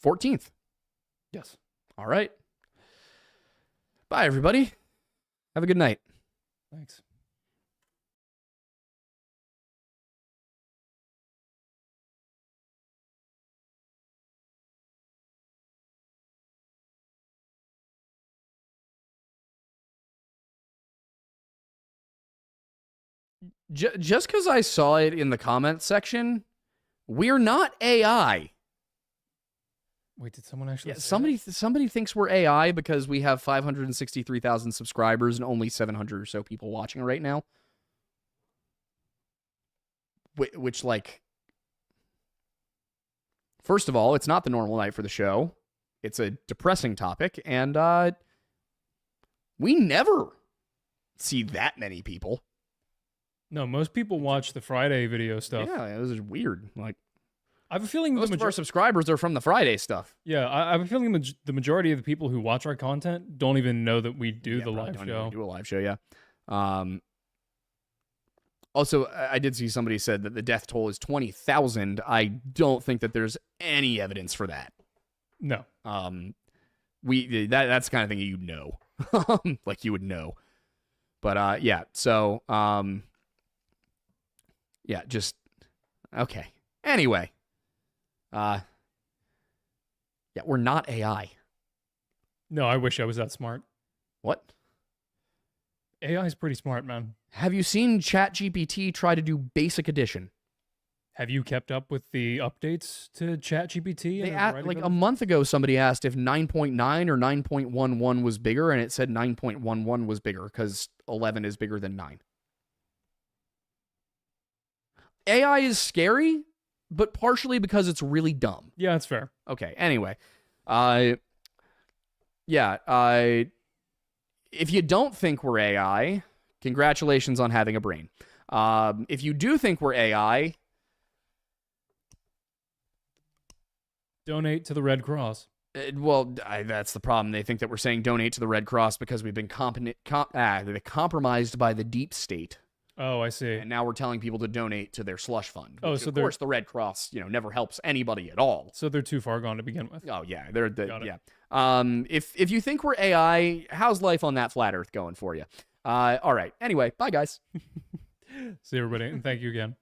14th. Yes. All right. Bye, everybody. Have a good night. Thanks. Just because I saw it in the comment section, we're not AI. Wait, did someone actually? Yeah, somebody thinks we're AI because we have 563,000 subscribers and only 700 or so people watching right now. Which, first of all, it's not the normal night for the show. It's a depressing topic, and we never see that many people. No, most people watch the Friday video stuff. Yeah, it was weird. I have a feeling most of our subscribers are from the Friday stuff. Yeah, I have a feeling the majority of the people who watch our content don't even know that we do the live show. We do a live show, yeah. Also, I did see somebody said that the death toll is 20,000. I don't think that there's any evidence for that. No. That's the kind of thing you'd know. You would know. But yeah, so yeah, just okay. Anyway, yeah, we're not AI. No, I wish I was that smart. What? AI is pretty smart, man. Have you seen ChatGPT try to do basic addition? Have you kept up with the updates to ChatGPT? A month ago, somebody asked if 9.9 or 9.11 was bigger, and it said 9.11 was bigger because 11 is bigger than 9. AI is scary, but partially because it's really dumb. Yeah, that's fair. Okay, anyway. If you don't think we're AI, congratulations on having a brain. If you do think we're AI... donate to the Red Cross. That's the problem. They think that we're saying donate to the Red Cross because we've been compromised by the deep state. Oh, I see. And now we're telling people to donate to their slush fund. Which, of course, the Red Cross, never helps anybody at all. So they're too far gone to begin with. Oh yeah, yeah. If you think we're AI, how's life on that flat Earth going for you? All right. Anyway, bye guys. See you, everybody, and thank you again.